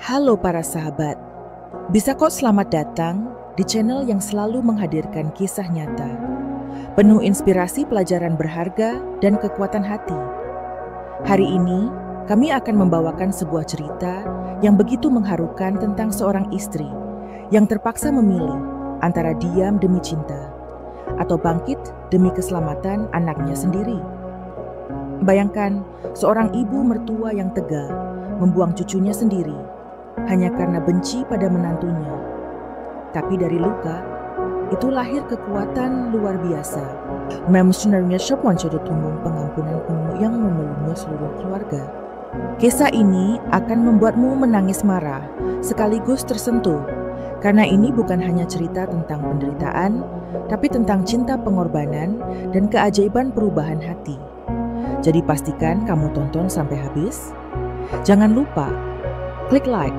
Halo para sahabat, bisa kok selamat datang di channel yang selalu menghadirkan kisah nyata, penuh inspirasi pelajaran berharga dan kekuatan hati. Hari ini, kami akan membawakan sebuah cerita yang begitu mengharukan tentang seorang istri yang terpaksa memilih antara diam demi cinta atau bangkit demi keselamatan anaknya sendiri. Bayangkan seorang ibu mertua yang tegar membuang cucunya sendiri hanya karena benci pada menantunya. Tapi dari luka, itu lahir kekuatan luar biasa. Memang sebenarnya siapa tumbuh pengampunan penuh yang memeluknya seluruh keluarga. Kisah ini akan membuatmu menangis marah, sekaligus tersentuh. Karena ini bukan hanya cerita tentang penderitaan, tapi tentang cinta pengorbanan dan keajaiban perubahan hati. Jadi pastikan kamu tonton sampai habis. Jangan lupa klik like,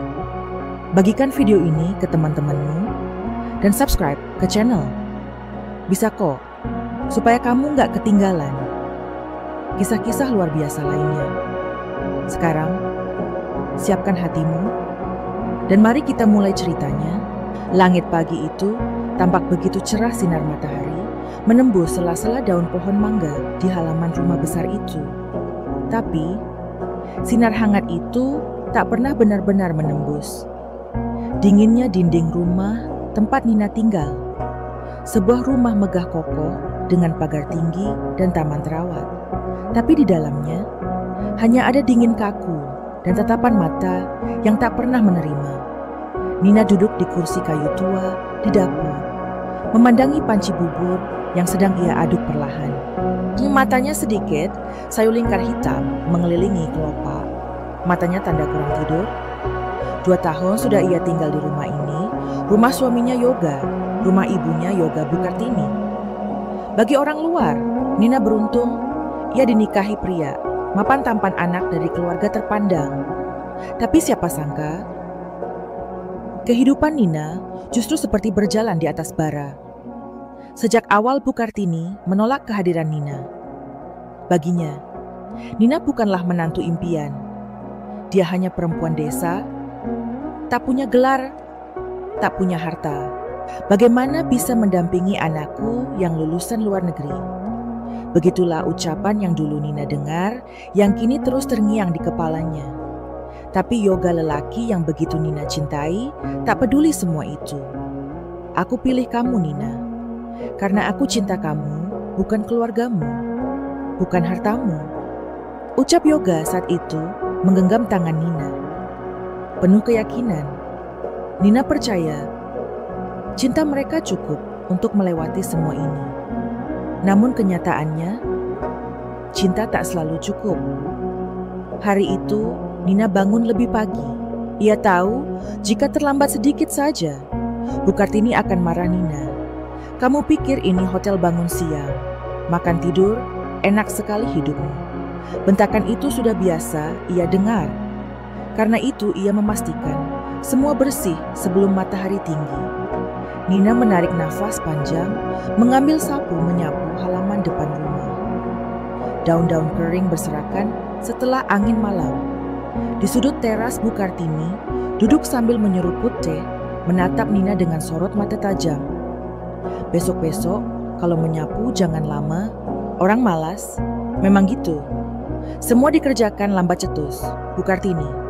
bagikan video ini ke teman-temanmu, dan subscribe ke channel. Bisa kok, supaya kamu nggak ketinggalan kisah-kisah luar biasa lainnya. Sekarang, siapkan hatimu, dan mari kita mulai ceritanya. Langit pagi itu tampak begitu cerah sinar matahari, menembus sela-sela daun pohon mangga di halaman rumah besar itu. Tapi, sinar hangat itu tak pernah benar-benar menembus. Dinginnya dinding rumah tempat Nina tinggal. Sebuah rumah megah kokoh dengan pagar tinggi dan taman terawat. Tapi di dalamnya hanya ada dingin kaku dan tatapan mata yang tak pernah menerima. Nina duduk di kursi kayu tua di dapur, memandangi panci bubur yang sedang ia aduk perlahan. Matanya sedikit sayu lingkar hitam mengelilingi kelopak. Matanya tanda kurang tidur. 2 tahun sudah ia tinggal di rumah ini. Rumah suaminya Yoga, rumah ibunya Yoga Bukartini. Bagi orang luar, Nina beruntung ia dinikahi pria, mapan tampan anak dari keluarga terpandang. Tapi siapa sangka, kehidupan Nina justru seperti berjalan di atas bara. Sejak awal Bukartini menolak kehadiran Nina. Baginya, Nina bukanlah menantu impian. Dia hanya perempuan desa, tak punya gelar, tak punya harta. Bagaimana bisa mendampingi anakku yang lulusan luar negeri? Begitulah ucapan yang dulu Nina dengar, yang kini terus terngiang di kepalanya. Tapi Yoga lelaki yang begitu Nina cintai, tak peduli semua itu. Aku pilih kamu, Nina, karena aku cinta kamu, bukan keluargamu, bukan hartamu. Ucap Yoga saat itu menggenggam tangan Nina. Penuh keyakinan, Nina percaya cinta mereka cukup untuk melewati semua ini. Namun kenyataannya, cinta tak selalu cukup. Hari itu, Nina bangun lebih pagi. Ia tahu jika terlambat sedikit saja, Bukartini akan marah Nina. Kamu pikir ini hotel bangun siang, makan tidur, enak sekali hidupmu. Bentakan itu sudah biasa ia dengar. Karena itu ia memastikan semua bersih sebelum matahari tinggi. Nina menarik nafas panjang, mengambil sapu menyapu halaman depan rumah. Daun-daun kering berserakan setelah angin malam. Di sudut teras Bukartini, duduk sambil menyeruput teh, menatap Nina dengan sorot mata tajam. Besok-besok, kalau menyapu jangan lama, orang malas. Memang gitu. Semua dikerjakan lambat cetus, Bukartini.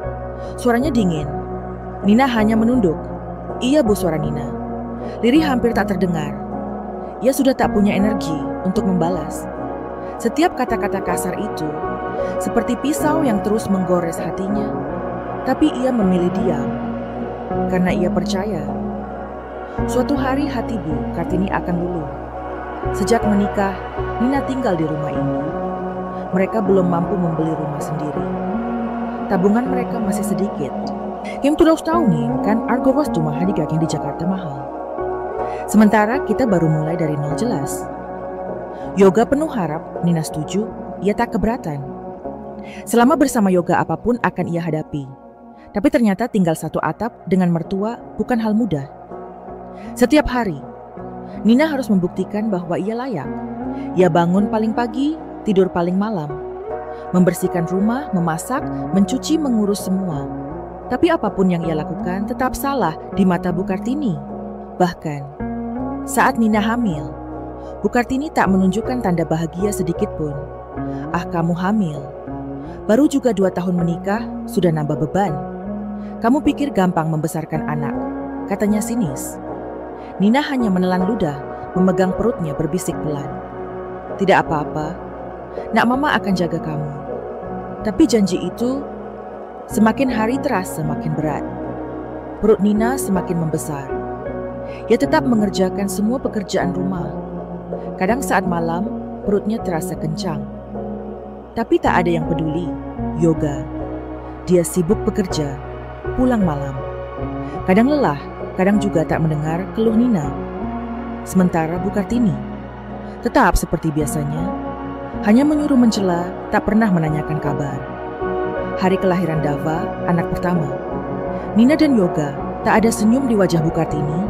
Suaranya dingin. Nina hanya menunduk. Iya, Bu, suara Nina. Lirih hampir tak terdengar. Ia sudah tak punya energi untuk membalas. Setiap kata-kata kasar itu seperti pisau yang terus menggores hatinya. Tapi ia memilih diam karena ia percaya suatu hari hati Bu Kartini akan luluh. Sejak menikah, Nina tinggal di rumah ini. Mereka belum mampu membeli rumah sendiri. Tabungan mereka masih sedikit. Yang terus tahu nih, kan harga rumah yang di Jakarta mahal. Sementara kita baru mulai dari nol jelas. Yoga penuh harap Nina setuju, ia tak keberatan. Selama bersama Yoga apapun akan ia hadapi. Tapi ternyata tinggal satu atap dengan mertua bukan hal mudah. Setiap hari, Nina harus membuktikan bahwa ia layak. Ia bangun paling pagi, tidur paling malam. Membersihkan rumah, memasak, mencuci, mengurus semua. Tapi apapun yang ia lakukan tetap salah di mata Bu Kartini. Bahkan, saat Nina hamil, Bu Kartini tak menunjukkan tanda bahagia sedikit pun. "Ah, kamu hamil. Baru juga 2 tahun menikah, sudah nambah beban. Kamu pikir gampang membesarkan anak," katanya sinis. Nina hanya menelan ludah, memegang perutnya berbisik pelan. "Tidak apa-apa, nak, mama akan jaga kamu." Tapi janji itu semakin hari terasa semakin berat. Perut Nina semakin membesar. Ia tetap mengerjakan semua pekerjaan rumah. Kadang saat malam, perutnya terasa kencang. Tapi tak ada yang peduli. Yoga. Dia sibuk bekerja, pulang malam. Kadang lelah, kadang juga tak mendengar keluh Nina. Sementara Bu Kartini tetap seperti biasanya, hanya menyuruh mencela, tak pernah menanyakan kabar. Hari kelahiran Dava, anak pertama, Nina dan Yoga tak ada senyum di wajah Bu Kartini.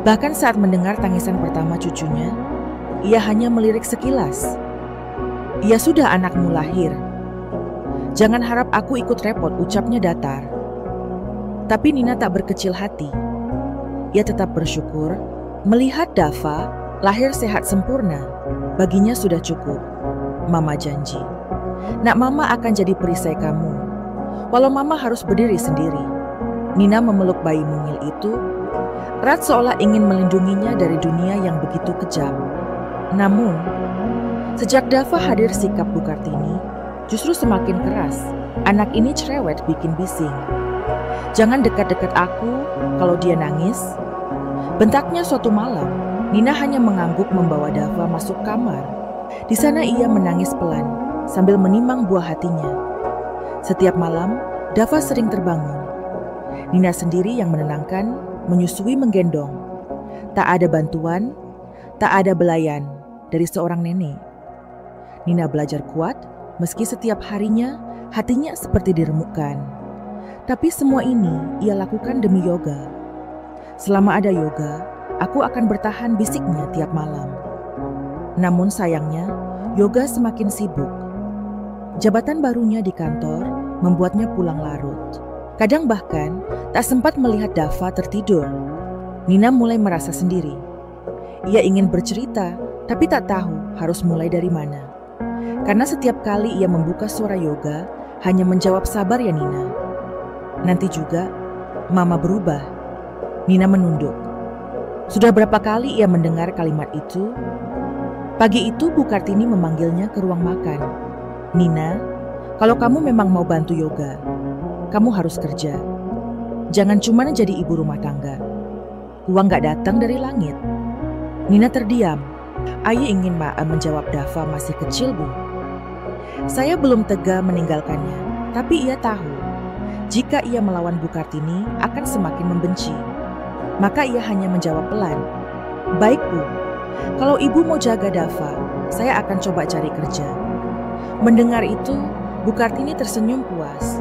Bahkan saat mendengar tangisan pertama cucunya, ia hanya melirik sekilas. "Ya sudah, anakmu lahir. Jangan harap aku ikut repot," ucapnya datar. Tapi Nina tak berkecil hati. Ia tetap bersyukur melihat Dava lahir sehat sempurna. Baginya sudah cukup. "Mama janji, nak, mama akan jadi perisai kamu, walau mama harus berdiri sendiri." Nina memeluk bayi mungil itu, erat seolah ingin melindunginya dari dunia yang begitu kejam. Namun, sejak Dava hadir, sikap Bu Kartini justru semakin keras. Anak ini cerewet, bikin bising. "Jangan dekat-dekat aku kalau dia nangis." Bentaknya suatu malam. Nina hanya mengangguk membawa Dava masuk kamar. Di sana ia menangis pelan sambil menimang buah hatinya. Setiap malam, Dava sering terbangun. Nina sendiri yang menenangkan, menyusui, menggendong. Tak ada bantuan, tak ada belayan dari seorang nenek. Nina belajar kuat, meski setiap harinya hatinya seperti diremukkan. Tapi semua ini ia lakukan demi Yoga. "Selama ada Yoga, aku akan bertahan," bisiknya tiap malam. Namun sayangnya, Yoga semakin sibuk. Jabatan barunya di kantor membuatnya pulang larut. Kadang bahkan tak sempat melihat Dava tertidur. Nina mulai merasa sendiri. Ia ingin bercerita, tapi tak tahu harus mulai dari mana. Karena setiap kali ia membuka suara Yoga, hanya menjawab, "Sabar ya Nina. Nanti juga mama berubah." Nina menunduk. Sudah berapa kali ia mendengar kalimat itu? Pagi itu Bu Kartini memanggilnya ke ruang makan. "Nina, kalau kamu memang mau bantu Yoga, kamu harus kerja. Jangan cuma jadi ibu rumah tangga. Uang gak datang dari langit." Nina terdiam. "Ayah ingin menjawab, Dava masih kecil, Bu. Saya belum tega meninggalkannya." Tapi ia tahu, jika ia melawan Bu Kartini akan semakin membenci. Maka ia hanya menjawab pelan, "Baik, Bu. Kalau ibu mau jaga Dava, saya akan coba cari kerja." Mendengar itu, Bu Kartini tersenyum puas.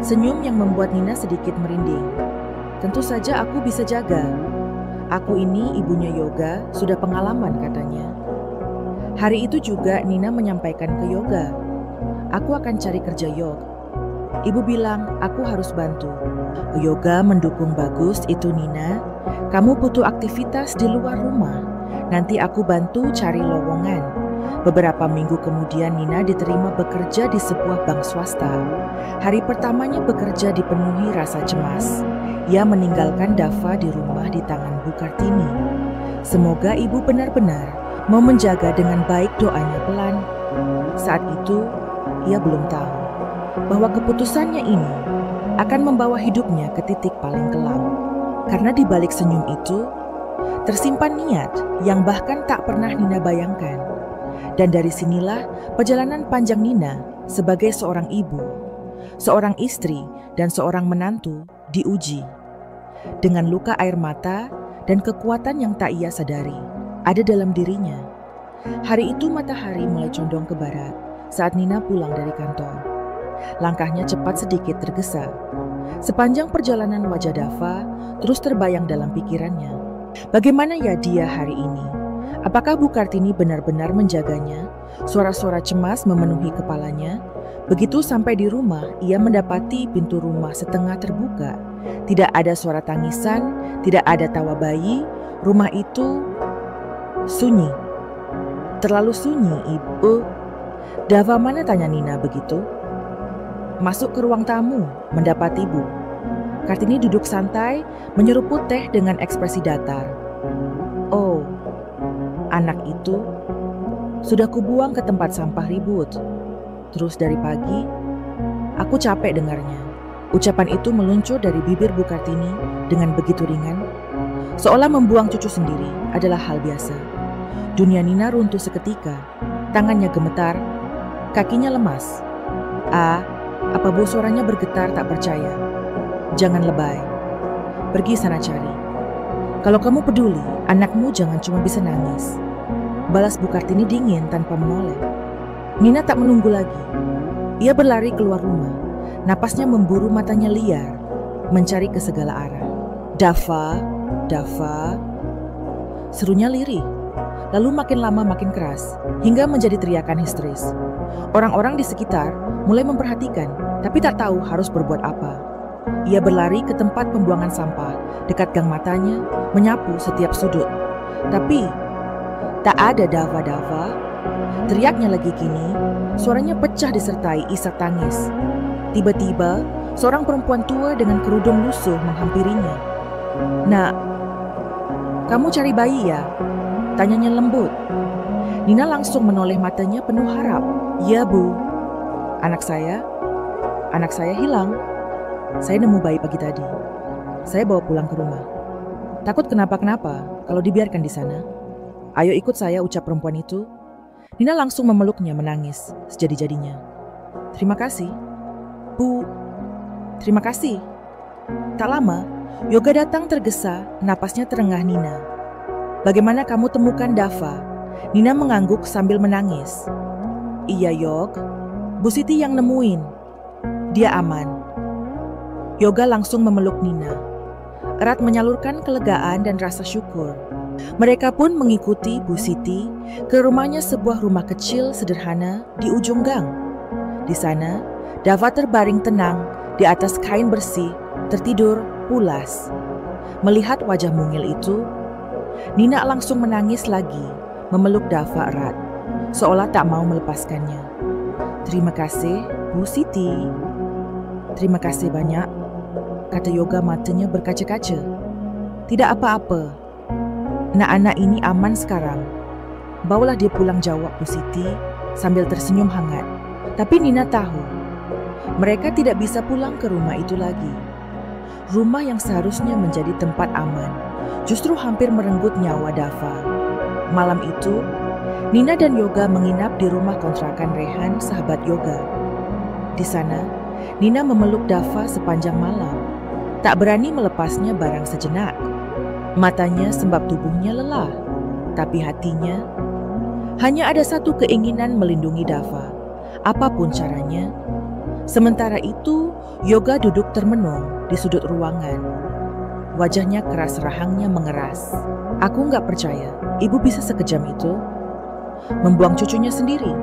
Senyum yang membuat Nina sedikit merinding. "Tentu saja aku bisa jaga. Aku ini ibunya Yoga, sudah pengalaman," katanya. Hari itu juga Nina menyampaikan ke Yoga, "Aku akan cari kerja, Yoga." Ibu bilang, "Aku harus bantu." Yoga mendukung. "Bagus itu Nina, kamu butuh aktivitas di luar rumah. Nanti aku bantu cari lowongan." Beberapa minggu kemudian Nina diterima bekerja di sebuah bank swasta. Hari pertamanya bekerja dipenuhi rasa cemas. Ia meninggalkan Dava di rumah di tangan Bu Kartini. Semoga ibu benar-benar mau menjaga dengan baik, doanya pelan. Saat itu, ia belum tahu bahwa keputusannya ini akan membawa hidupnya ke titik paling kelam. Karena di balik senyum itu, tersimpan niat yang bahkan tak pernah Nina bayangkan. Dan dari sinilah perjalanan panjang Nina sebagai seorang ibu, seorang istri, dan seorang menantu diuji. Dengan luka air mata dan kekuatan yang tak ia sadari ada dalam dirinya. Hari itu matahari mulai condong ke barat saat Nina pulang dari kantor. Langkahnya cepat, sedikit tergesa. Sepanjang perjalanan wajah Dava terus terbayang dalam pikirannya. Bagaimana ya dia hari ini? Apakah Bu Kartini benar-benar menjaganya? Suara-suara cemas memenuhi kepalanya. Begitu sampai di rumah, ia mendapati pintu rumah setengah terbuka. Tidak ada suara tangisan, tidak ada tawa bayi. Rumah itu sunyi. Terlalu sunyi, Ibu. Dava mana, tanya Nina begitu. Masuk ke ruang tamu, mendapat Ibu. Kartini duduk santai, menyeruput teh dengan ekspresi datar. Oh, anak itu sudah kubuang ke tempat sampah ribut. Terus dari pagi, aku capek dengarnya. Ucapan itu meluncur dari bibir Bu Kartini dengan begitu ringan, seolah membuang cucu sendiri adalah hal biasa. Dunia Nina runtuh seketika, tangannya gemetar, kakinya lemas. Apa Bu, suaranya bergetar tak percaya. Jangan lebay, pergi sana cari. Kalau kamu peduli, anakmu jangan cuma bisa nangis. Balas Bu Kartini dingin tanpa menoleh. Nina tak menunggu lagi. Ia berlari keluar rumah. Napasnya memburu, matanya liar, mencari ke segala arah. Dava, Dava. Serunya lirih, lalu makin lama makin keras, hingga menjadi teriakan histeris. Orang-orang di sekitar mulai memperhatikan, tapi tak tahu harus berbuat apa. Ia berlari ke tempat pembuangan sampah, dekat gang matanya, menyapu setiap sudut. Tapi tak ada Dava. Teriaknya lagi kini, suaranya pecah disertai isak tangis. Tiba-tiba, seorang perempuan tua dengan kerudung lusuh menghampirinya. Nak, kamu cari bayi ya? Tanyanya lembut. Nina langsung menoleh, matanya penuh harap. Ya Bu, anak saya hilang. Saya nemu bayi pagi tadi. Saya bawa pulang ke rumah. Takut kenapa-kenapa kalau dibiarkan di sana. Ayo ikut saya, ucap perempuan itu. Nina langsung memeluknya, menangis sejadi-jadinya. Terima kasih, Bu. Terima kasih. Tak lama, Yoga datang tergesa, napasnya terengah Nina. Bagaimana kamu temukan Dava? Nina mengangguk sambil menangis. Iya Yog, Bu Siti yang nemuin. Dia aman. Yoga langsung memeluk Nina. Erat menyalurkan kelegaan dan rasa syukur. Mereka pun mengikuti Bu Siti ke rumahnya, sebuah rumah kecil sederhana di ujung gang. Di sana, Dava terbaring tenang di atas kain bersih, tertidur pulas. Melihat wajah mungil itu, Nina langsung menangis lagi, memeluk Dava erat, seolah tak mau melepaskannya. Terima kasih, Bu Siti. Terima kasih banyak, kata Yoga, matanya berkaca-kaca. Tidak apa-apa. Anak-anak ini aman sekarang. Bawalah dia pulang, jawab Bu Siti sambil tersenyum hangat. Tapi Nina tahu, mereka tidak bisa pulang ke rumah itu lagi. Rumah yang seharusnya menjadi tempat aman justru hampir merenggut nyawa Dava. Malam itu, Nina dan Yoga menginap di rumah kontrakan Rehan, sahabat Yoga. Di sana, Nina memeluk Dava sepanjang malam, tak berani melepasnya barang sejenak. Matanya sembab tubuhnya lelah, tapi hatinya hanya ada satu keinginan, melindungi Dava, apapun caranya. Sementara itu, Yoga duduk termenung di sudut ruangan. Wajahnya keras, rahangnya mengeras. Aku nggak percaya ibu bisa sekejam itu, membuang cucunya sendiri.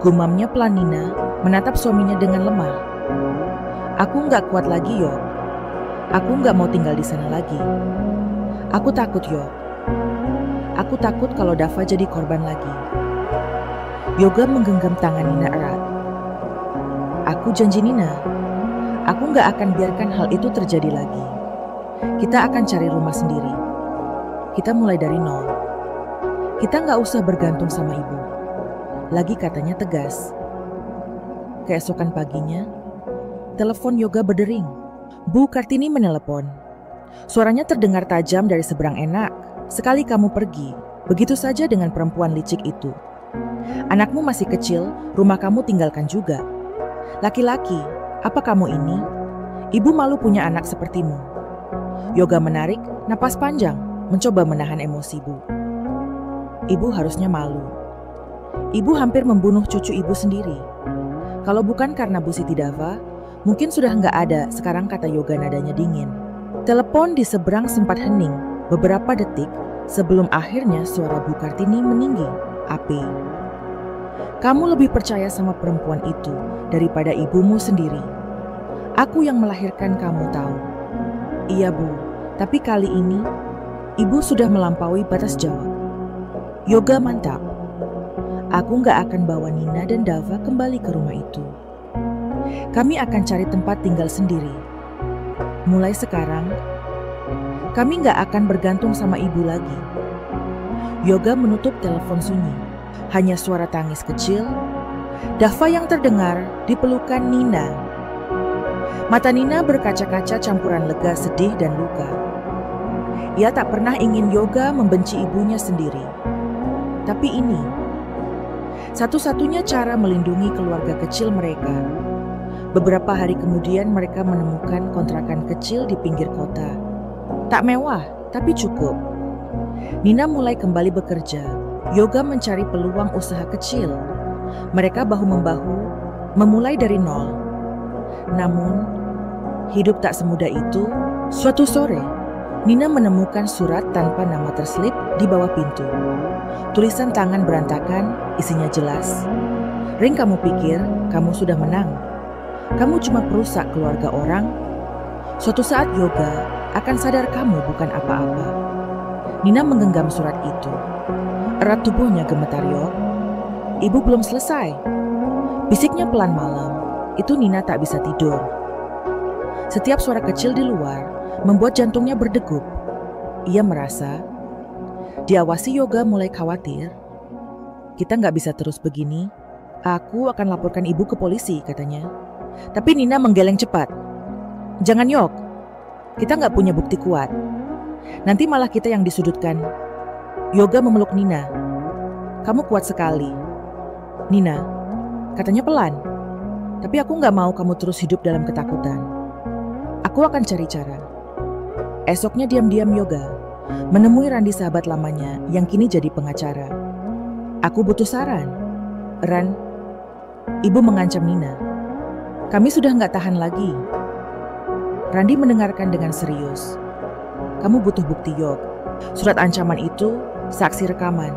Gumamnya pelan Nina, menatap suaminya dengan lemah. Aku nggak kuat lagi, Yok. Aku nggak mau tinggal di sana lagi. Aku takut, Yok. Aku takut kalau Dava jadi korban lagi. Yoga menggenggam tangan Nina erat. Aku janji Nina, aku nggak akan biarkan hal itu terjadi lagi. Kita akan cari rumah sendiri. Kita mulai dari nol. Kita nggak usah bergantung sama ibu lagi, katanya tegas. Keesokan paginya, telepon Yoga berdering. Bu Kartini menelepon. Suaranya terdengar tajam dari seberang. Enak sekali kamu pergi begitu saja dengan perempuan licik itu. Anakmu masih kecil, rumah kamu tinggalkan juga. Laki-laki, apa kamu ini? Ibu malu punya anak sepertimu. Yoga menarik napas panjang, mencoba menahan emosi Bu. Ibu harusnya malu. Ibu hampir membunuh cucu ibu sendiri. Kalau bukan karena Bu Siti Dava, mungkin sudah nggak ada sekarang, kata Yoga nadanya dingin. Telepon di seberang sempat hening beberapa detik sebelum akhirnya suara Bu Kartini meninggi. Api. Kamu lebih percaya sama perempuan itu daripada ibumu sendiri. Aku yang melahirkan kamu tahu. Iya Bu, tapi kali ini ibu sudah melampaui batas jawab. Yoga mantap. Aku nggak akan bawa Nina dan Dava kembali ke rumah itu. Kami akan cari tempat tinggal sendiri. Mulai sekarang, kami nggak akan bergantung sama ibu lagi. Yoga menutup telepon sunyi. Hanya suara tangis kecil, Dava yang terdengar di pelukan Nina. Mata Nina berkaca-kaca campuran lega, sedih, dan luka. Ia tak pernah ingin Yoga membenci ibunya sendiri. Tapi ini, satu-satunya cara melindungi keluarga kecil mereka. Beberapa hari kemudian mereka menemukan kontrakan kecil di pinggir kota. Tak mewah, tapi cukup. Nina mulai kembali bekerja. Yoga mencari peluang usaha kecil. Mereka bahu-membahu, memulai dari nol. Namun, hidup tak semudah itu. Suatu sore, Nina menemukan surat tanpa nama terselip di bawah pintu. Tulisan tangan berantakan, isinya jelas. Ring, kamu pikir kamu sudah menang. Kamu cuma perusak keluarga orang. Suatu saat Yoga akan sadar kamu bukan apa-apa. Nina menggenggam surat itu. Erat tubuhnya gemetar. Yok, ibu belum selesai. Bisiknya pelan malam. Itu Nina tak bisa tidur. Setiap suara kecil di luar membuat jantungnya berdegup. Ia merasa diawasi. Yoga mulai khawatir. Kita nggak bisa terus begini. Aku akan laporkan ibu ke polisi, katanya. Tapi Nina menggeleng cepat. Jangan, Yok. Kita nggak punya bukti kuat. Nanti malah kita yang disudutkan. Yoga memeluk Nina. Kamu kuat sekali. Nina, katanya pelan. Tapi aku nggak mau kamu terus hidup dalam ketakutan. Aku akan cari cara. Esoknya diam-diam Yoga menemui Randi, sahabat lamanya yang kini jadi pengacara. Aku butuh saran. Ran, ibu mengancam Nina. Kami sudah nggak tahan lagi. Randi mendengarkan dengan serius. Kamu butuh bukti, Yok. Surat ancaman itu saksi rekaman.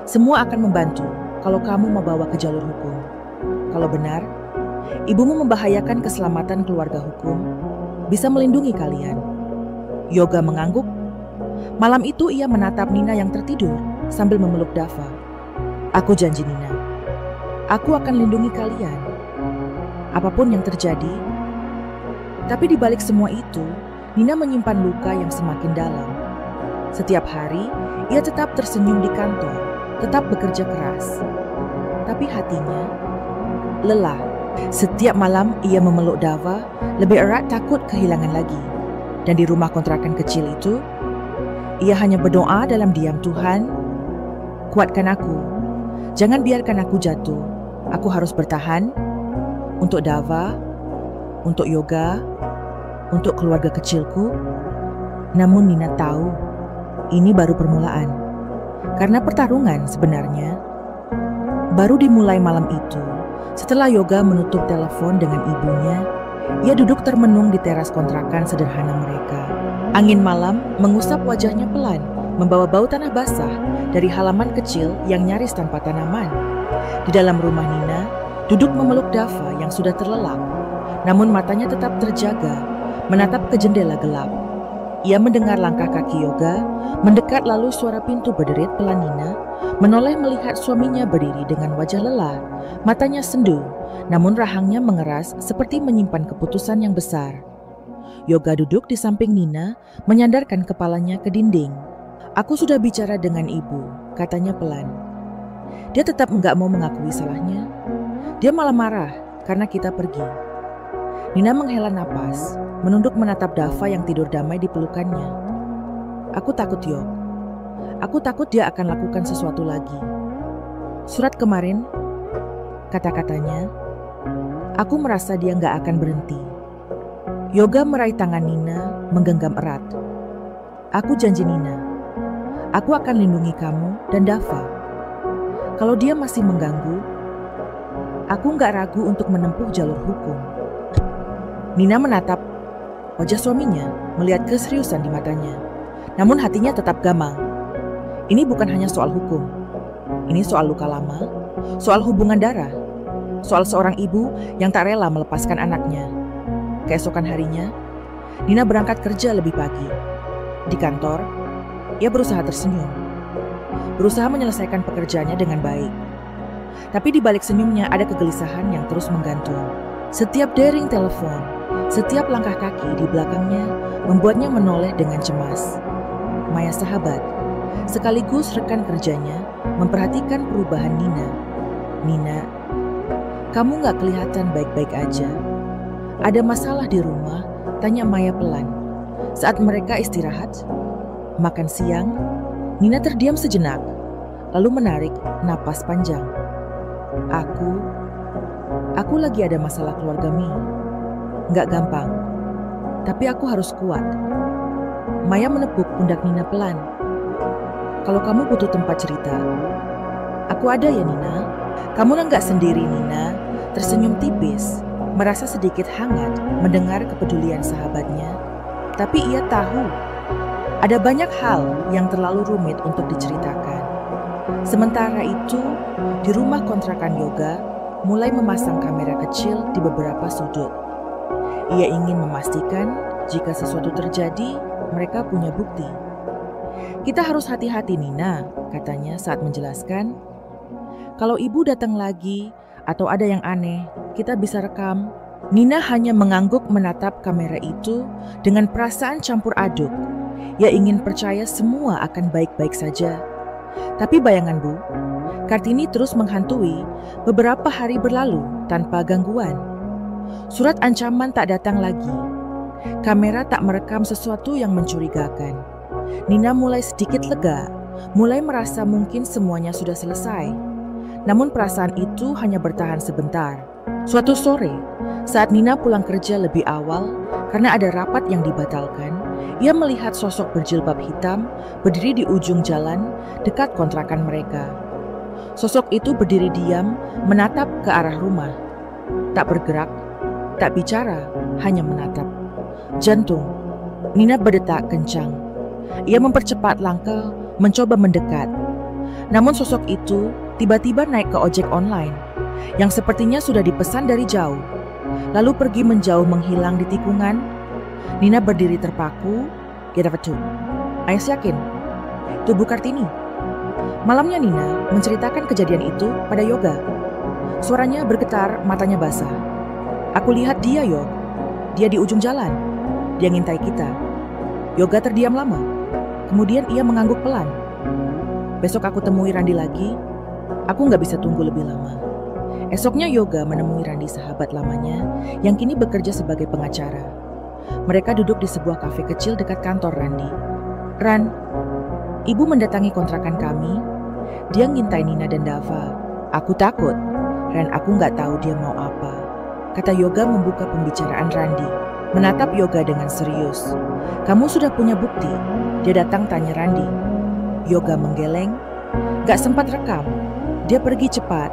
Semua akan membantu kalau kamu mau bawa ke jalur hukum. Kalau benar, ibumu membahayakan keselamatan keluarga hukum, bisa melindungi kalian. Yoga mengangguk. Malam itu ia menatap Nina yang tertidur sambil memeluk Dava. Aku janji Nina, aku akan lindungi kalian. Apapun yang terjadi. Tapi di balik semua itu, Nina menyimpan luka yang semakin dalam. Setiap hari, ia tetap tersenyum di kantor, tetap bekerja keras. Tapi hatinya lelah. Setiap malam ia memeluk Dava, lebih erat takut kehilangan lagi. Dan di rumah kontrakan kecil itu, ia hanya berdoa dalam diam, Tuhan, kuatkan aku. Jangan biarkan aku jatuh. Aku harus bertahan untuk Dava, untuk Yoga, untuk keluarga kecilku. Namun Nina tahu, ini baru permulaan. Karena pertarungan sebenarnya baru dimulai malam itu. Setelah Yoga menutup telepon dengan ibunya, ia duduk termenung di teras kontrakan sederhana mereka. Angin malam mengusap wajahnya pelan, membawa bau tanah basah dari halaman kecil yang nyaris tanpa tanaman. Di dalam rumah Nina, duduk memeluk Dava yang sudah terlelap. Namun matanya tetap terjaga, menatap ke jendela gelap. Ia mendengar langkah kaki Yoga, mendekat, lalu suara pintu berderit pelan. Nina menoleh melihat suaminya berdiri dengan wajah lelah, matanya sendu, namun rahangnya mengeras seperti menyimpan keputusan yang besar. Yoga duduk di samping Nina, menyandarkan kepalanya ke dinding. Aku sudah bicara dengan ibu, katanya pelan. Dia tetap nggak mau mengakui salahnya. Dia malah marah karena kita pergi. Nina menghela napas, menunduk menatap Dava yang tidur damai di pelukannya. Aku takut, Yok. Aku takut dia akan lakukan sesuatu lagi. Surat kemarin, kata-katanya, aku merasa dia nggak akan berhenti. Yoga meraih tangan Nina, menggenggam erat. Aku janji Nina, aku akan lindungi kamu dan Dava. Kalau dia masih mengganggu, aku nggak ragu untuk menempuh jalur hukum. Nina menatap wajah suaminya, melihat keseriusan di matanya. Namun hatinya tetap gamang. Ini bukan hanya soal hukum. Ini soal luka lama Soal hubungan darah, soal seorang ibu yang tak rela melepaskan anaknya. Keesokan harinya, Nina berangkat kerja lebih pagi. Di kantor, ia berusaha tersenyum, berusaha menyelesaikan pekerjaannya dengan baik. Tapi di balik senyumnya ada kegelisahan yang terus menggantung. Setiap dering telepon, setiap langkah kaki di belakangnya membuatnya menoleh dengan cemas. Maya sahabat, sekaligus rekan kerjanya, memperhatikan perubahan Nina. Nina, kamu gak kelihatan baik-baik aja. Ada masalah di rumah? Tanya Maya pelan. Saat mereka istirahat, makan siang, Nina terdiam sejenak, lalu menarik napas panjang. Aku lagi ada masalah keluarga Mi. Nggak gampang, tapi aku harus kuat. Maya menepuk pundak Nina pelan. Kalau kamu butuh tempat cerita, aku ada ya Nina. Kamu nggak sendiri Nina. Tersenyum tipis, merasa sedikit hangat mendengar kepedulian sahabatnya. Tapi ia tahu, ada banyak hal yang terlalu rumit untuk diceritakan. Sementara itu, di rumah kontrakan Yoga mulai memasang kamera kecil di beberapa sudut. Ia ingin memastikan jika sesuatu terjadi, mereka punya bukti. Kita harus hati-hati Nina, katanya saat menjelaskan. Kalau ibu datang lagi atau ada yang aneh, kita bisa rekam. Nina hanya mengangguk menatap kamera itu dengan perasaan campur aduk. Ia ingin percaya semua akan baik-baik saja. Tapi bayangan Bu, Kartini terus menghantui. Beberapa hari berlalu tanpa gangguan. Surat ancaman tak datang lagi. Kamera tak merekam sesuatu yang mencurigakan. Nina mulai sedikit lega, mulai merasa mungkin semuanya sudah selesai. Namun perasaan itu hanya bertahan sebentar. Suatu sore, saat Nina pulang kerja lebih awal karena ada rapat yang dibatalkan, ia melihat sosok berjilbab hitam berdiri di ujung jalan dekat kontrakan mereka. Sosok itu berdiri diam, menatap ke arah rumah. Tak bergerak, tak bicara, hanya menatap. Jantung Nina berdetak kencang. Ia mempercepat langkah, mencoba mendekat. Namun sosok itu tiba-tiba naik ke ojek online yang sepertinya sudah dipesan dari jauh, lalu pergi menjauh menghilang di tikungan. Nina berdiri terpaku. Get up too. Ais yakin itu Bu Kartini. Malamnya Nina menceritakan kejadian itu pada Yoga. Suaranya bergetar, matanya basah. Aku lihat dia Yog. Dia di ujung jalan. Dia ngintai kita. Yoga terdiam lama. Kemudian ia mengangguk pelan. Besok aku temui Randi lagi. Aku nggak bisa tunggu lebih lama. Esoknya Yoga menemui Randi sahabat lamanya yang kini bekerja sebagai pengacara. Mereka duduk di sebuah kafe kecil dekat kantor Randi. Ran, ibu mendatangi kontrakan kami. Dia ngintai Nina dan Dava. Aku takut. Ran, aku nggak tahu dia mau apa. Kata Yoga membuka pembicaraan Randi. Menatap Yoga dengan serius. Kamu sudah punya bukti? Dia datang tanya Randi. Yoga menggeleng. Gak sempat rekam. Dia pergi cepat.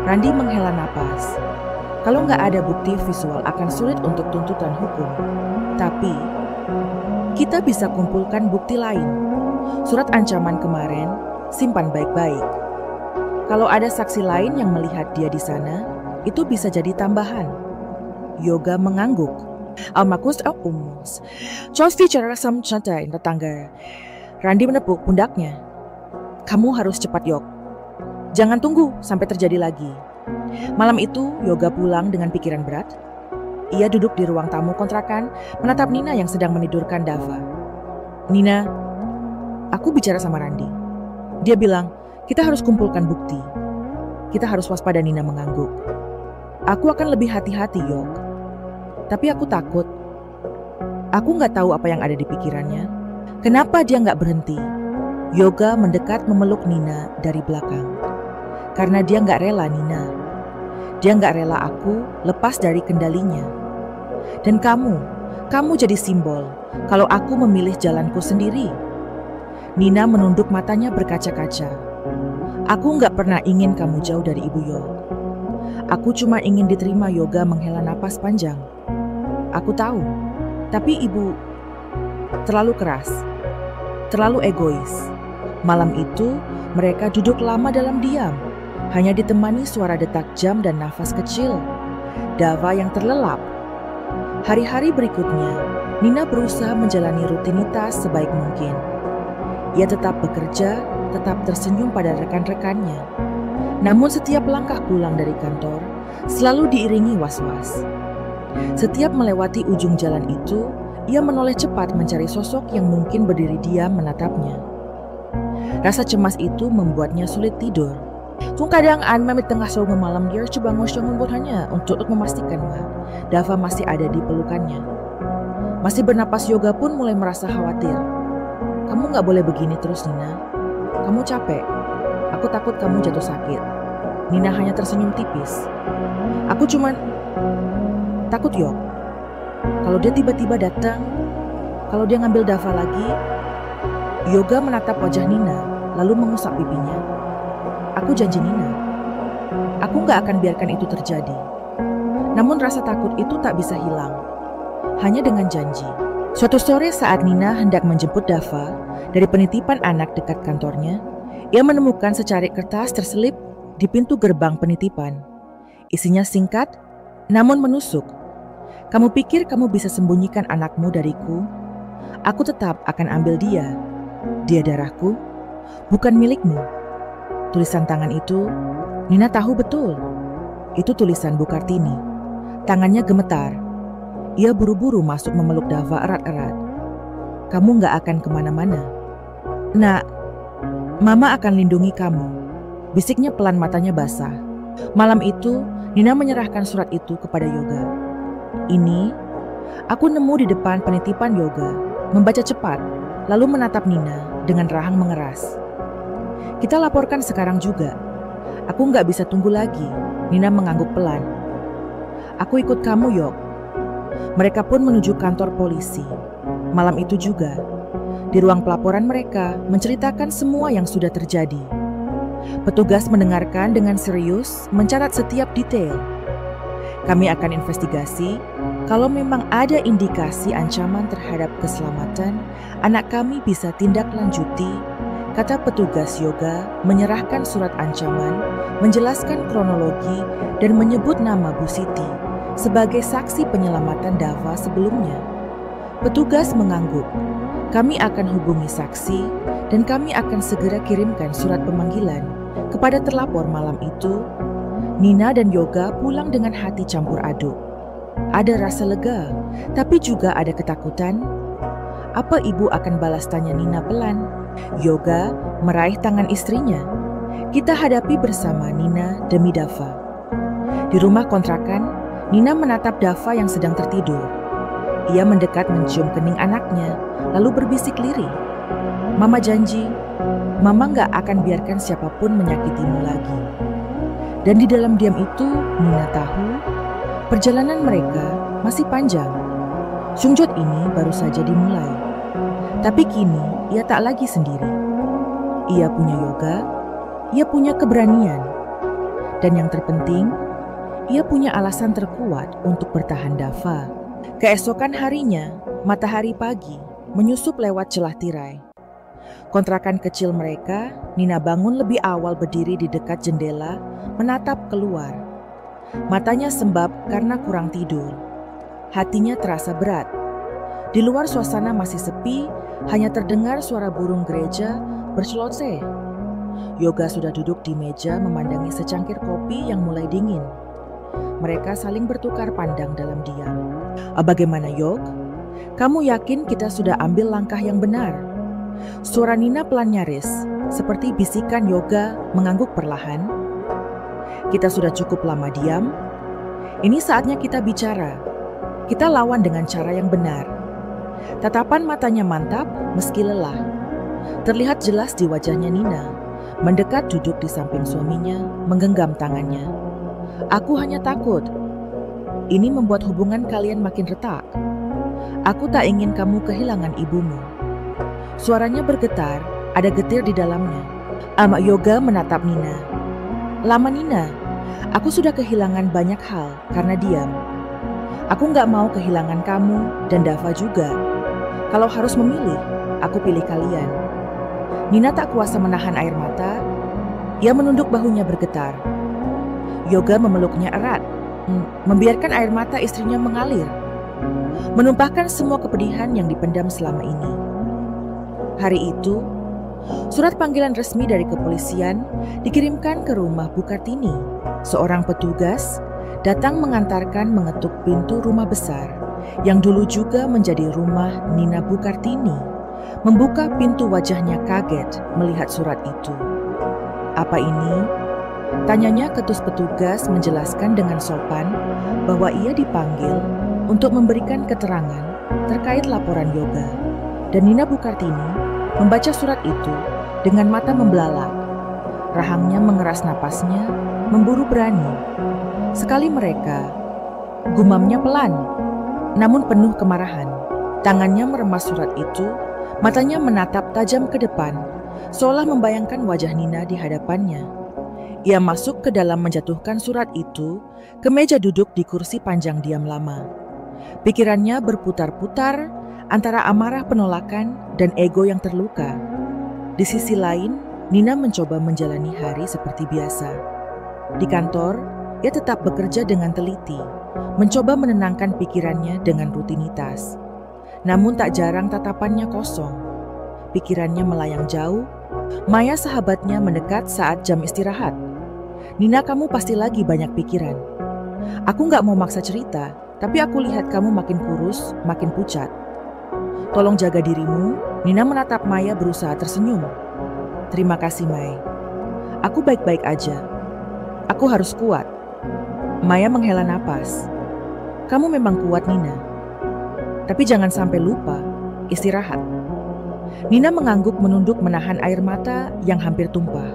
Randi menghela napas. Kalau nggak ada bukti visual akan sulit untuk tuntutan hukum. Tapi kita bisa kumpulkan bukti lain. Surat ancaman kemarin simpan baik-baik. Kalau ada saksi lain yang melihat dia di sana, itu bisa jadi tambahan. Yoga mengangguk. Almakus umus. Costi cara sam cantai tetangga. Randi menepuk pundaknya. Kamu harus cepat Yok. Jangan tunggu sampai terjadi lagi. Malam itu Yoga pulang dengan pikiran berat. Ia duduk di ruang tamu kontrakan, menatap Nina yang sedang menidurkan Dava. Nina, aku bicara sama Randi. Dia bilang, kita harus kumpulkan bukti. Kita harus waspada. Nina mengangguk. Aku akan lebih hati-hati Yok. Tapi aku takut. Aku nggak tahu apa yang ada di pikirannya. Kenapa dia nggak berhenti? Yoga mendekat memeluk Nina dari belakang. Karena dia nggak rela Nina. Dia nggak rela aku lepas dari kendalinya. Dan kamu jadi simbol kalau aku memilih jalanku sendiri. Nina menunduk matanya berkaca-kaca. Aku nggak pernah ingin kamu jauh dari Ibu Yok. Aku cuma ingin diterima. Yoga menghela napas panjang. Aku tahu, tapi Ibu terlalu keras, terlalu egois. Malam itu mereka duduk lama dalam diam. Hanya ditemani suara detak jam dan nafas kecil Dava yang terlelap. Hari-hari berikutnya, Nina berusaha menjalani rutinitas sebaik mungkin. Ia tetap bekerja, tetap tersenyum pada rekan-rekannya. Namun setiap langkah pulang dari kantor selalu diiringi was-was. Setiap melewati ujung jalan itu, ia menoleh cepat mencari sosok yang mungkin berdiri diam menatapnya. Rasa cemas itu membuatnya sulit tidur. Kung kadang Anma tengah selalu malam dia coba ngosong hanya untuk memastikan Dava masih ada di pelukannya. Masih bernapas yoga pun mulai merasa khawatir. Kamu gak boleh begini terus, Nina. Kamu capek. Aku takut kamu jatuh sakit. Nina hanya tersenyum tipis. Aku cuman takut, Yok. Kalau dia tiba-tiba datang, kalau dia ngambil Dava lagi. Yoga menatap wajah Nina, lalu mengusap pipinya. Aku janji Nina, aku gak akan biarkan itu terjadi. Namun rasa takut itu tak bisa hilang. Hanya dengan janji. Suatu sore saat Nina hendak menjemput Dava dari penitipan anak dekat kantornya, ia menemukan secarik kertas terselip di pintu gerbang penitipan. Isinya singkat, namun menusuk. Kamu pikir kamu bisa sembunyikan anakmu dariku? Aku tetap akan ambil dia. Dia darahku, bukan milikmu. Tulisan tangan itu, Nina tahu betul. Itu tulisan Bu Kartini. Tangannya gemetar. Ia buru-buru masuk memeluk Dava erat-erat. Kamu gak akan kemana-mana. Nak, Mama akan lindungi kamu. Bisiknya pelan, matanya basah. Malam itu, Nina menyerahkan surat itu kepada Yoga. Ini, aku nemu di depan penitipan Yoga. Membaca cepat, lalu menatap Nina dengan rahang mengeras. Kita laporkan sekarang juga. Aku gak bisa tunggu lagi. Nina mengangguk pelan. Aku ikut kamu, Yok. Mereka pun menuju kantor polisi. Malam itu juga, di ruang pelaporan mereka menceritakan semua yang sudah terjadi. Petugas mendengarkan dengan serius, mencatat setiap detail. Kami akan investigasi. Kalau memang ada indikasi ancaman terhadap keselamatan, anak kami bisa tindak lanjuti, kata petugas Yoga menyerahkan surat ancaman, menjelaskan kronologi, dan menyebut nama Bu Siti sebagai saksi penyelamatan Dava sebelumnya. Petugas mengangguk. Kami akan hubungi saksi dan kami akan segera kirimkan surat pemanggilan kepada terlapor malam itu. Nina dan Yoga pulang dengan hati campur aduk. Ada rasa lega, tapi juga ada ketakutan. Apa ibu akan balas, tanya Nina pelan. Yoga meraih tangan istrinya. Kita hadapi bersama, Nina, demi Dava. Di rumah kontrakan, Nina menatap Dava yang sedang tertidur. Ia mendekat mencium kening anaknya, lalu berbisik lirih. Mama janji, Mama gak akan biarkan siapapun menyakitimu lagi. Dan di dalam diam itu, Nina tahu perjalanan mereka masih panjang. Sungjot ini baru saja dimulai. Tapi kini ia tak lagi sendiri. Ia punya Yoga, ia punya keberanian. Dan yang terpenting, ia punya alasan terkuat untuk bertahan Dava. Keesokan harinya, matahari pagi menyusup lewat celah tirai. Kontrakan kecil mereka, Nina bangun lebih awal, berdiri di dekat jendela, menatap keluar. Matanya sembab karena kurang tidur. Hatinya terasa berat. Di luar suasana masih sepi, hanya terdengar suara burung gereja berceloteh. Yoga sudah duduk di meja memandangi secangkir kopi yang mulai dingin. Mereka saling bertukar pandang dalam diam. Bagaimana, Yok? Kamu yakin kita sudah ambil langkah yang benar? Suara Nina pelan nyaris, seperti bisikan. Yoga mengangguk perlahan. Kita sudah cukup lama diam. Ini saatnya kita bicara. Kita lawan dengan cara yang benar. Tatapan matanya mantap meski lelah. Terlihat jelas di wajahnya Nina. Mendekat duduk di samping suaminya, menggenggam tangannya. Aku hanya takut. Ini membuat hubungan kalian makin retak. Aku tak ingin kamu kehilangan ibumu. Suaranya bergetar, ada getir di dalamnya. Yoga menatap Nina. Lama, Nina. Aku sudah kehilangan banyak hal karena diam. Aku gak mau kehilangan kamu dan Dava juga. Kalau harus memilih, aku pilih kalian. Nina tak kuasa menahan air mata. Ia menunduk bahunya bergetar. Yoga memeluknya erat, membiarkan air mata istrinya mengalir, menumpahkan semua kepedihan yang dipendam selama ini. Hari itu, surat panggilan resmi dari kepolisian dikirimkan ke rumah Bu Kartini. Seorang petugas datang mengantarkan mengetuk pintu rumah besar yang dulu juga menjadi rumah Nina Bu Kartini. Membuka pintu, wajahnya kaget melihat surat itu. "Apa ini?" tanyanya ketus petugas, menjelaskan dengan sopan bahwa ia dipanggil untuk memberikan keterangan terkait laporan Yoga. Dan Nina Bu Kartini membaca surat itu dengan mata membelalak. Rahangnya mengeras napasnya, memburu berani. "Sekali mereka," gumamnya pelan, namun penuh kemarahan. Tangannya meremas surat itu, matanya menatap tajam ke depan, seolah membayangkan wajah Nina di hadapannya. Ia masuk ke dalam, menjatuhkan surat itu ke meja, duduk di kursi panjang, diam lama. Pikirannya berputar-putar antara amarah penolakan dan ego yang terluka. Di sisi lain, Nina mencoba menjalani hari seperti biasa. Di kantor, ia tetap bekerja dengan teliti, mencoba menenangkan pikirannya dengan rutinitas. Namun tak jarang tatapannya kosong. Pikirannya melayang jauh. Maya, sahabatnya, mendekat saat jam istirahat. "Nina, kamu pasti lagi banyak pikiran. Aku gak mau maksa cerita, tapi aku lihat kamu makin kurus, makin pucat. Tolong jaga dirimu." Nina menatap Maya, berusaha tersenyum. "Terima kasih, Mai. Aku baik-baik aja. Aku harus kuat." Maya menghela napas. "Kamu memang kuat, Nina. Tapi jangan sampai lupa, istirahat." Nina mengangguk, menunduk, menahan air mata yang hampir tumpah.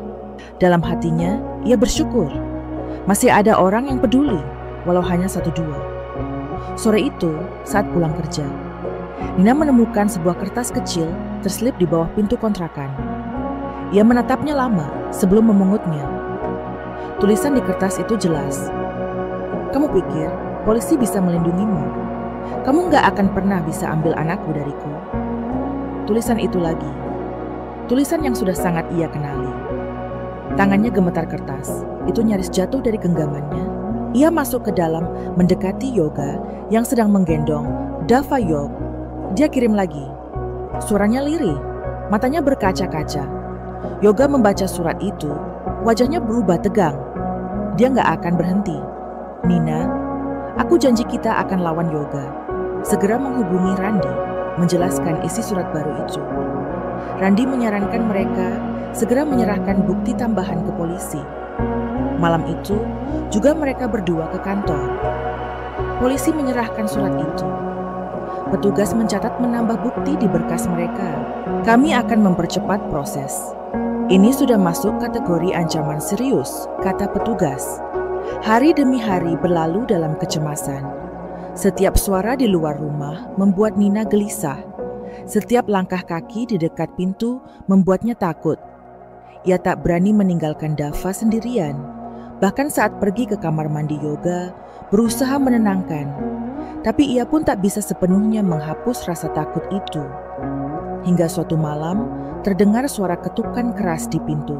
Dalam hatinya, ia bersyukur masih ada orang yang peduli, walau hanya 1-2. Sore itu, saat pulang kerja, Nina menemukan sebuah kertas kecil terselip di bawah pintu kontrakan. Ia menatapnya lama sebelum memungutnya. Tulisan di kertas itu jelas. "Kamu pikir polisi bisa melindungimu? Kamu gak akan pernah bisa ambil anakku dariku." Tulisan itu lagi. Tulisan yang sudah sangat ia kenali. Tangannya gemetar, kertas itu nyaris jatuh dari genggamannya. Ia masuk ke dalam, mendekati Yoga yang sedang menggendong Dava Yog. Dia kirim lagi. Suaranya lirih, matanya berkaca-kaca. Yoga membaca surat itu, wajahnya berubah tegang. Dia gak akan berhenti. "Nina, aku janji kita akan lawan Yoga. Segera menghubungi Randi," menjelaskan isi surat baru itu. Randi menyarankan mereka segera menyerahkan bukti tambahan ke polisi. Malam itu juga mereka berdua ke kantor. Polisi menyerahkan surat itu. Petugas mencatat, menambah bukti di berkas mereka. "Kami akan mempercepat proses. Ini sudah masuk kategori ancaman serius," kata petugas. Hari demi hari berlalu dalam kecemasan. Setiap suara di luar rumah membuat Nina gelisah. Setiap langkah kaki di dekat pintu membuatnya takut. Ia tak berani meninggalkan Dava sendirian. Bahkan saat pergi ke kamar mandi Yoga, berusaha menenangkan. Tapi ia pun tak bisa sepenuhnya menghapus rasa takut itu. Hingga suatu malam, terdengar suara ketukan keras di pintu.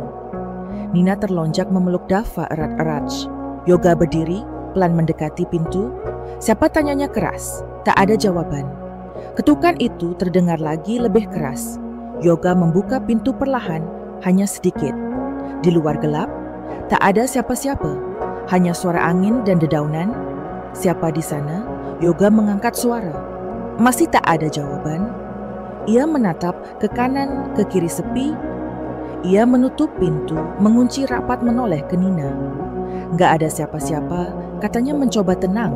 Nina terlonjak memeluk Dava erat-erat. Yoga berdiri, pelan mendekati pintu. "Siapa?" tanyanya keras. Tak ada jawaban. Ketukan itu terdengar lagi, lebih keras. Yoga membuka pintu perlahan, hanya sedikit. Di luar gelap, tak ada siapa-siapa, hanya suara angin dan dedaunan. "Siapa di sana?" Yoga mengangkat suara. Masih tak ada jawaban. Ia menatap ke kanan, ke kiri sepi. Ia menutup pintu, mengunci rapat, menoleh ke Nina. "Gak ada siapa-siapa," katanya mencoba tenang.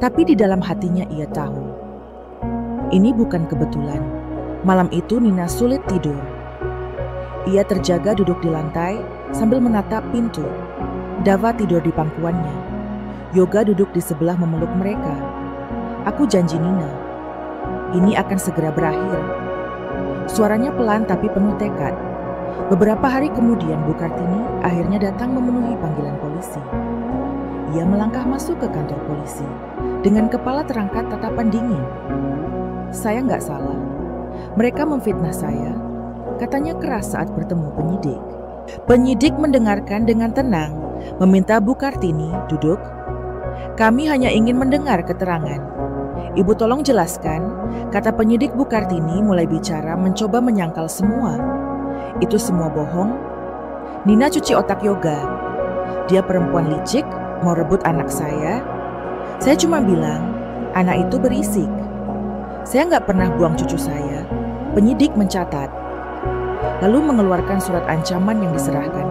Tapi di dalam hatinya ia tahu, ini bukan kebetulan. Malam itu Nina sulit tidur. Ia terjaga duduk di lantai sambil menatap pintu. Dava tidur di pangkuannya. Yoga duduk di sebelah memeluk mereka. "Aku janji Nina, ini akan segera berakhir." Suaranya pelan tapi penuh tekad. Beberapa hari kemudian Bu Kartini akhirnya datang memenuhi panggilan polisi. Ia melangkah masuk ke kantor polisi dengan kepala terangkat, tatapan dingin. "Saya nggak salah. Mereka memfitnah saya," katanya keras saat bertemu penyidik. Penyidik mendengarkan dengan tenang, meminta Bu Kartini duduk. Kami hanya ingin mendengar keterangan. Ibu tolong jelaskan, kata penyidik. Bu Kartini mulai bicara mencoba menyangkal semua. Itu semua bohong. Nina cuci otak Yoga. Dia perempuan licik, mau rebut anak saya. Saya cuma bilang, anak itu berisik. Saya nggak pernah buang cucu saya. Penyidik mencatat, lalu mengeluarkan surat ancaman yang diserahkan.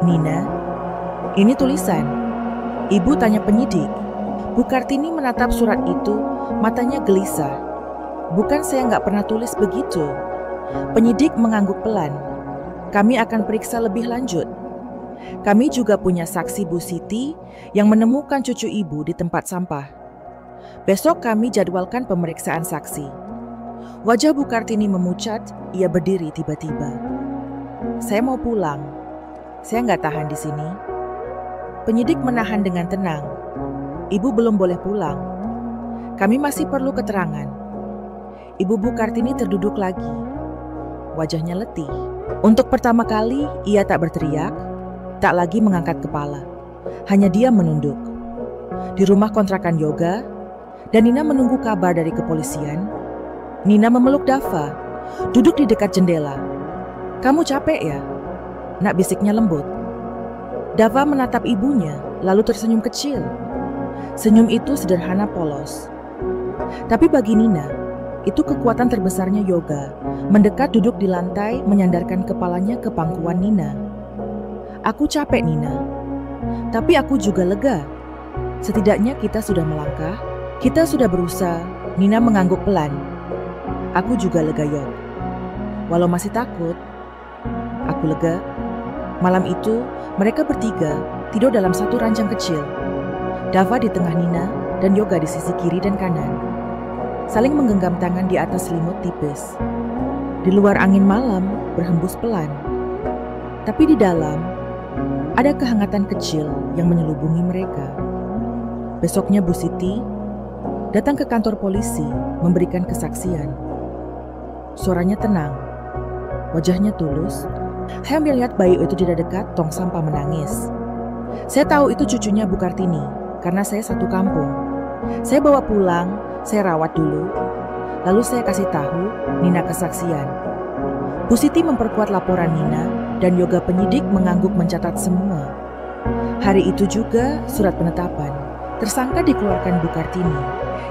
Nina, ini tulisan. Ibu tanya penyidik. Bu Kartini menatap surat itu, matanya gelisah. Bukan, saya nggak pernah tulis begitu. Penyidik mengangguk pelan. Kami akan periksa lebih lanjut. Kami juga punya saksi Bu Siti yang menemukan cucu ibu di tempat sampah. Besok kami jadwalkan pemeriksaan saksi. Wajah Bu Kartini memucat, ia berdiri tiba-tiba. Saya mau pulang. Saya nggak tahan di sini. Penyidik menahan dengan tenang. Ibu belum boleh pulang. Kami masih perlu keterangan. Ibu Bu Kartini terduduk lagi. Wajahnya letih. Untuk pertama kali, ia tak berteriak, tak lagi mengangkat kepala. Hanya dia menunduk. Di rumah kontrakan Yoga, dan Nina menunggu kabar dari kepolisian. Nina memeluk Dava, duduk di dekat jendela. Kamu capek ya? Nak bisiknya lembut. Dava menatap ibunya, lalu tersenyum kecil. Senyum itu sederhana polos. Tapi bagi Nina, itu kekuatan terbesarnya Yoga, mendekat duduk di lantai, menyandarkan kepalanya ke pangkuan Nina. Aku capek, Nina. Tapi aku juga lega. Setidaknya kita sudah melangkah, kita sudah berusaha. Nina mengangguk pelan. Aku juga lega, Yok. Walau masih takut, aku lega. Malam itu, mereka bertiga tidur dalam satu ranjang kecil. Dava di tengah Nina dan Yoga di sisi kiri dan kanan. Saling menggenggam tangan di atas selimut tipis. Di luar angin malam berhembus pelan. Tapi di dalam, ada kehangatan kecil yang menyelubungi mereka. Besoknya Bu Siti datang ke kantor polisi memberikan kesaksian. Suaranya tenang, wajahnya tulus. Saya melihat bayi itu tidak dekat tong sampah menangis. Saya tahu itu cucunya Bu Kartini karena saya satu kampung. Saya bawa pulang, saya rawat dulu, lalu saya kasih tahu Nina kesaksian. Bu Siti memperkuat laporan Nina dan Yoga penyidik mengangguk mencatat semua. Hari itu juga surat penetapan. Tersangka dikeluarkan Bu Kartini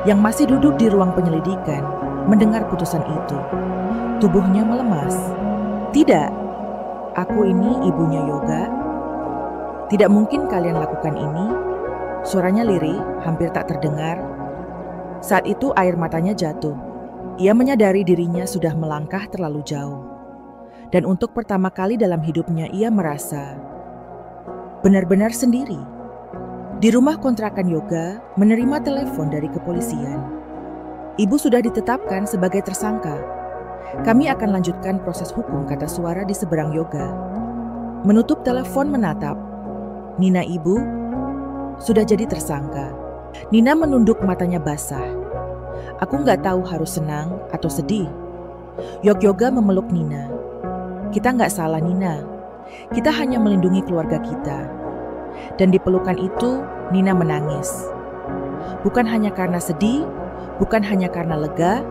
yang masih duduk di ruang penyelidikan mendengar putusan itu. Tubuhnya melemas. Tidak, aku ini ibunya Yoga. Tidak mungkin kalian lakukan ini. Suaranya lirih, hampir tak terdengar. Saat itu air matanya jatuh. Ia menyadari dirinya sudah melangkah terlalu jauh. Dan untuk pertama kali dalam hidupnya ia merasa benar-benar sendiri. Di rumah kontrakan Yoga menerima telepon dari kepolisian. Ibu sudah ditetapkan sebagai tersangka. Kami akan lanjutkan proses hukum, kata suara di seberang Yoga. Menutup telepon menatap. Nina, ibu sudah jadi tersangka. Nina menunduk, matanya basah. Aku nggak tahu harus senang atau sedih. Yoga memeluk Nina. Kita nggak salah, Nina. Kita hanya melindungi keluarga kita. Dan di pelukan itu, Nina menangis. Bukan hanya karena sedih, bukan hanya karena lega,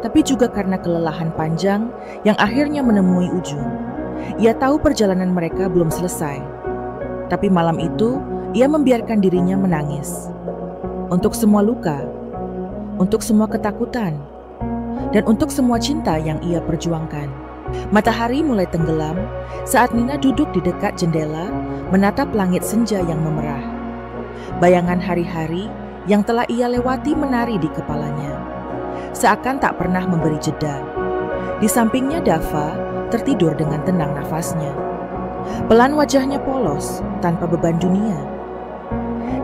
tapi juga karena kelelahan panjang yang akhirnya menemui ujung. Ia tahu perjalanan mereka belum selesai. Tapi malam itu, ia membiarkan dirinya menangis. Untuk semua luka, untuk semua ketakutan, dan untuk semua cinta yang ia perjuangkan. Matahari mulai tenggelam saat Nina duduk di dekat jendela menatap langit senja yang memerah. Bayangan hari-hari yang telah ia lewati menari di kepalanya, seakan tak pernah memberi jeda. Di sampingnya Dava tertidur dengan tenang nafasnya. Pelan wajahnya polos, tanpa beban dunia.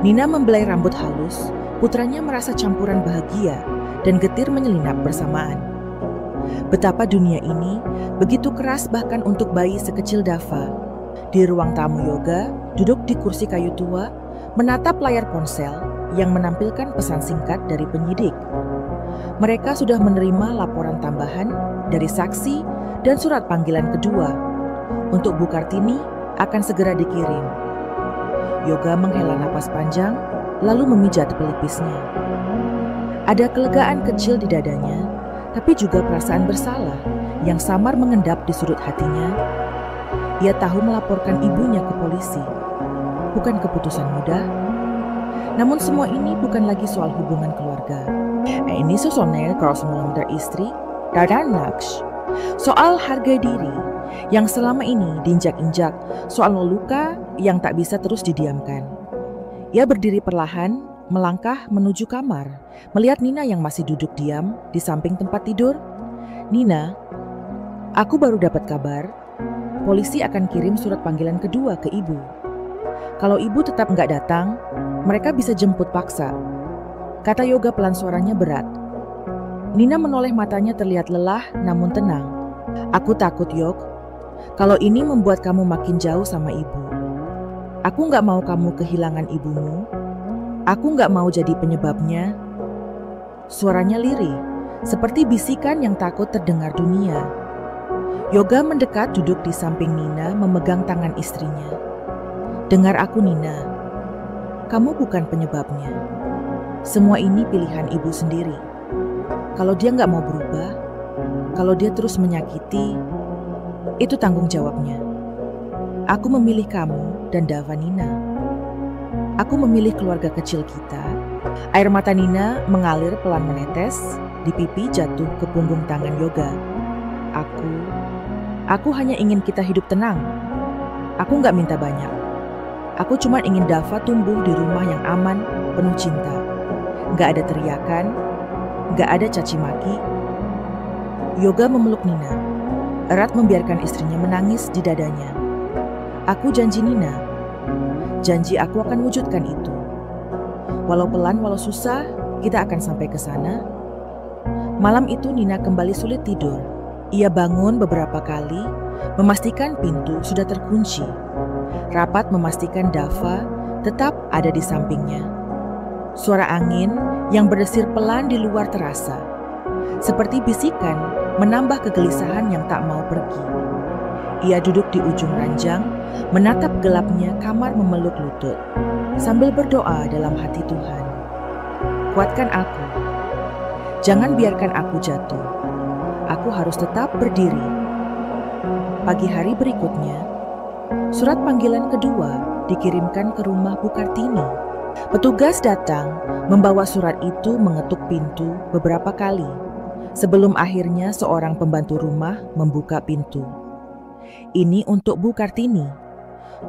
Nina membelai rambut halus, putranya merasa campuran bahagia dan getir menyelinap bersamaan. Betapa dunia ini begitu keras bahkan untuk bayi sekecil Dava. Di ruang tamu Yoga, duduk di kursi kayu tua, menatap layar ponsel yang menampilkan pesan singkat dari penyidik. Mereka sudah menerima laporan tambahan dari saksi dan surat panggilan kedua. untuk Bu Kartini akan segera dikirim. Yoga menghela napas panjang, lalu memijat pelipisnya. Ada kelegaan kecil di dadanya, tapi juga perasaan bersalah yang samar mengendap di sudut hatinya. Ia tahu melaporkan ibunya ke polisi bukan keputusan mudah. Namun semua ini bukan lagi soal hubungan keluarga. Ini soal krossmulander istri dan anak. Soal harga diri yang selama ini diinjak-injak, soal luka yang tak bisa terus didiamkan. Ia berdiri perlahan, melangkah menuju kamar, melihat Nina yang masih duduk diam di samping tempat tidur. Nina, aku baru dapat kabar, polisi akan kirim surat panggilan kedua ke ibu. Kalau ibu tetap nggak datang, mereka bisa jemput paksa, kata Yoga pelan, suaranya berat. Nina menoleh, matanya terlihat lelah namun tenang. Aku takut, Yog, kalau ini membuat kamu makin jauh sama ibu. Aku nggak mau kamu kehilangan ibumu. Aku nggak mau jadi penyebabnya. Suaranya lirih, seperti bisikan yang takut terdengar dunia. Yoga mendekat duduk di samping Nina, memegang tangan istrinya. Dengar aku, Nina. Kamu bukan penyebabnya. Semua ini pilihan ibu sendiri. Kalau dia nggak mau berubah, kalau dia terus menyakiti, itu tanggung jawabnya. Aku memilih kamu dan Dava, Nina. Aku memilih keluarga kecil kita. Air mata Nina mengalir pelan menetes, di pipi jatuh ke punggung tangan Yoga. Aku hanya ingin kita hidup tenang. Aku nggak minta banyak. Aku cuma ingin Dava tumbuh di rumah yang aman, penuh cinta. Nggak ada teriakan, nggak ada caci maki. Yoga memeluk Nina, erat membiarkan istrinya menangis di dadanya. Aku janji, Nina. Janji aku akan wujudkan itu. Walau pelan, walau susah, kita akan sampai ke sana. Malam itu Nina kembali sulit tidur. Ia bangun beberapa kali, memastikan pintu sudah terkunci. Rapat memastikan Dava tetap ada di sampingnya. Suara angin yang berdesir pelan di luar terasa. Seperti bisikan menambah kegelisahan yang tak mau pergi. Ia duduk di ujung ranjang, menatap gelapnya kamar, memeluk lutut, sambil berdoa dalam hati, Tuhan, kuatkan aku. Jangan biarkan aku jatuh. Aku harus tetap berdiri. Pagi hari berikutnya, surat panggilan kedua dikirimkan ke rumah Bu Kartini. Petugas datang membawa surat itu, mengetuk pintu beberapa kali, sebelum akhirnya seorang pembantu rumah membuka pintu. Ini untuk Bu Kartini.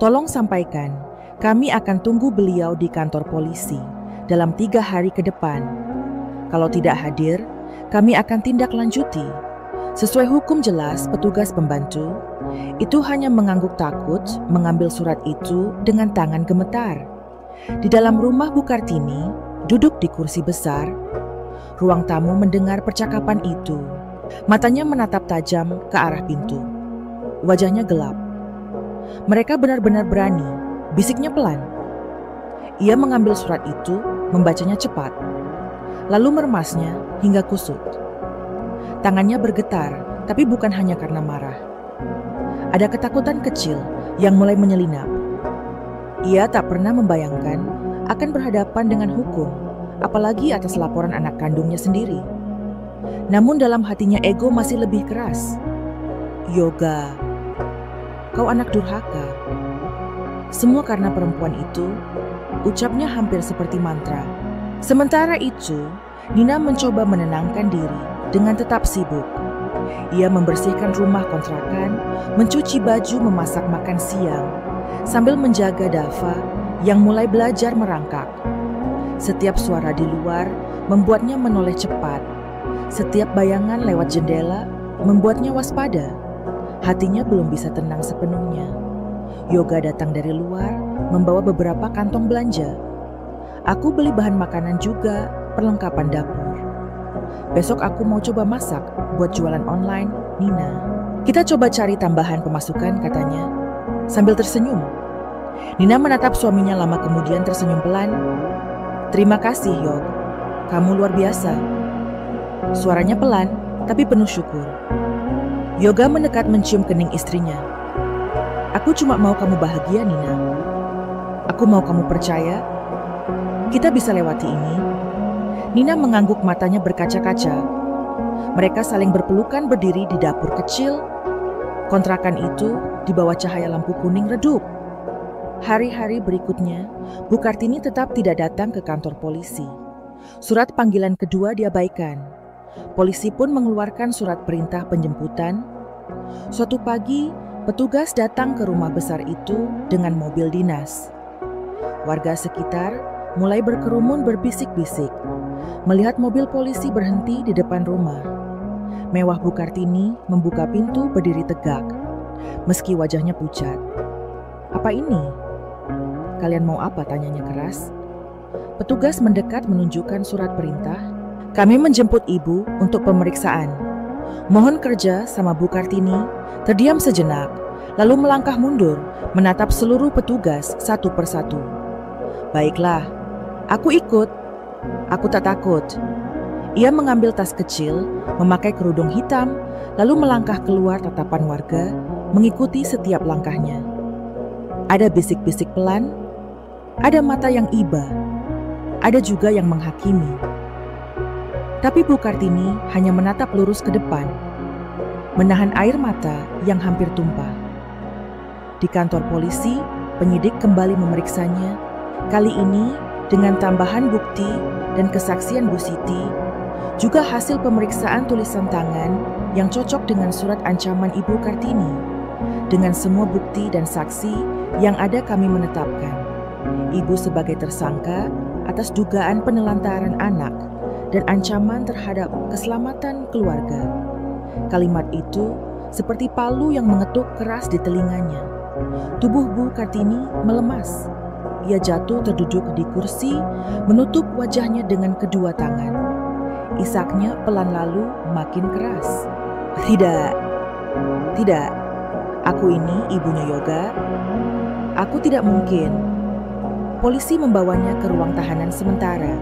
Tolong sampaikan, kami akan tunggu beliau di kantor polisi dalam 3 hari ke depan. Kalau tidak hadir, kami akan tindak lanjuti. Sesuai hukum jelas, petugas pembantu itu hanya mengangguk takut mengambil surat itu dengan tangan gemetar. Di dalam rumah Bu Kartini, duduk di kursi besar, ruang tamu mendengar percakapan itu. Matanya menatap tajam ke arah pintu. Wajahnya gelap. Mereka benar-benar berani, bisiknya pelan. Ia mengambil surat itu, membacanya cepat, lalu meremasnya hingga kusut. Tangannya bergetar, tapi bukan hanya karena marah. Ada ketakutan kecil yang mulai menyelinap. Ia tak pernah membayangkan akan berhadapan dengan hukum, apalagi atas laporan anak kandungnya sendiri. Namun dalam hatinya ego masih lebih keras. Yoga, kau anak durhaka. Semua karena perempuan itu, ucapnya hampir seperti mantra. Sementara itu, Nina mencoba menenangkan diri dengan tetap sibuk. Ia membersihkan rumah kontrakan, mencuci baju, memasak makan siang, sambil menjaga Dava yang mulai belajar merangkak. Setiap suara di luar membuatnya menoleh cepat. Setiap bayangan lewat jendela membuatnya waspada. Hatinya belum bisa tenang sepenuhnya. Yoga datang dari luar, membawa beberapa kantong belanja. Aku beli bahan makanan juga, perlengkapan dapur. Besok aku mau coba masak buat jualan online, Nina. Kita coba cari tambahan pemasukan, katanya, sambil tersenyum. Nina menatap suaminya lama, kemudian tersenyum pelan. Terima kasih, Yog. Kamu luar biasa. Suaranya pelan, tapi penuh syukur. Yoga mendekat mencium kening istrinya. Aku cuma mau kamu bahagia, Nina. Aku mau kamu percaya. Kita bisa lewati ini. Nina mengangguk, matanya berkaca-kaca. Mereka saling berpelukan berdiri di dapur kecil. Kontrakan itu di bawah cahaya lampu kuning redup. Hari-hari berikutnya, Bu Kartini tetap tidak datang ke kantor polisi. Surat panggilan kedua diabaikan. Polisi pun mengeluarkan surat perintah penjemputan. Suatu pagi, petugas datang ke rumah besar itu dengan mobil dinas. Warga sekitar mulai berkerumun berbisik-bisik melihat mobil polisi berhenti di depan rumah. Mewah Bu Kartini membuka pintu berdiri tegak, meski wajahnya pucat. "Apa ini? Kalian mau apa?" tanyanya keras. Petugas mendekat menunjukkan surat perintah. "Kami menjemput ibu untuk pemeriksaan. Mohon kerja," sama Bu Kartini terdiam sejenak, lalu melangkah mundur, menatap seluruh petugas satu persatu. "Baiklah, aku ikut. Aku tak takut." Ia mengambil tas kecil, memakai kerudung hitam, lalu melangkah keluar. Tatapan warga mengikuti setiap langkahnya. Ada bisik-bisik pelan, ada mata yang iba, ada juga yang menghakimi. Tapi Bu Kartini hanya menatap lurus ke depan, menahan air mata yang hampir tumpah. Di kantor polisi, penyidik kembali memeriksanya, kali ini dengan tambahan bukti dan kesaksian Bu Siti, juga hasil pemeriksaan tulisan tangan yang cocok dengan surat ancaman Ibu Kartini. Dengan semua bukti dan saksi yang ada, kami menetapkan Ibu sebagai tersangka atas dugaan penelantaran anak dan ancaman terhadap keselamatan keluarga. Kalimat itu seperti palu yang mengetuk keras di telinganya. Tubuh Bu Kartini melemas. Ia jatuh terduduk di kursi, menutup wajahnya dengan kedua tangan. Isaknya pelan lalu makin keras. Tidak, aku ini ibunya Yoga. Aku tidak mungkin." Polisi membawanya ke ruang tahanan sementara.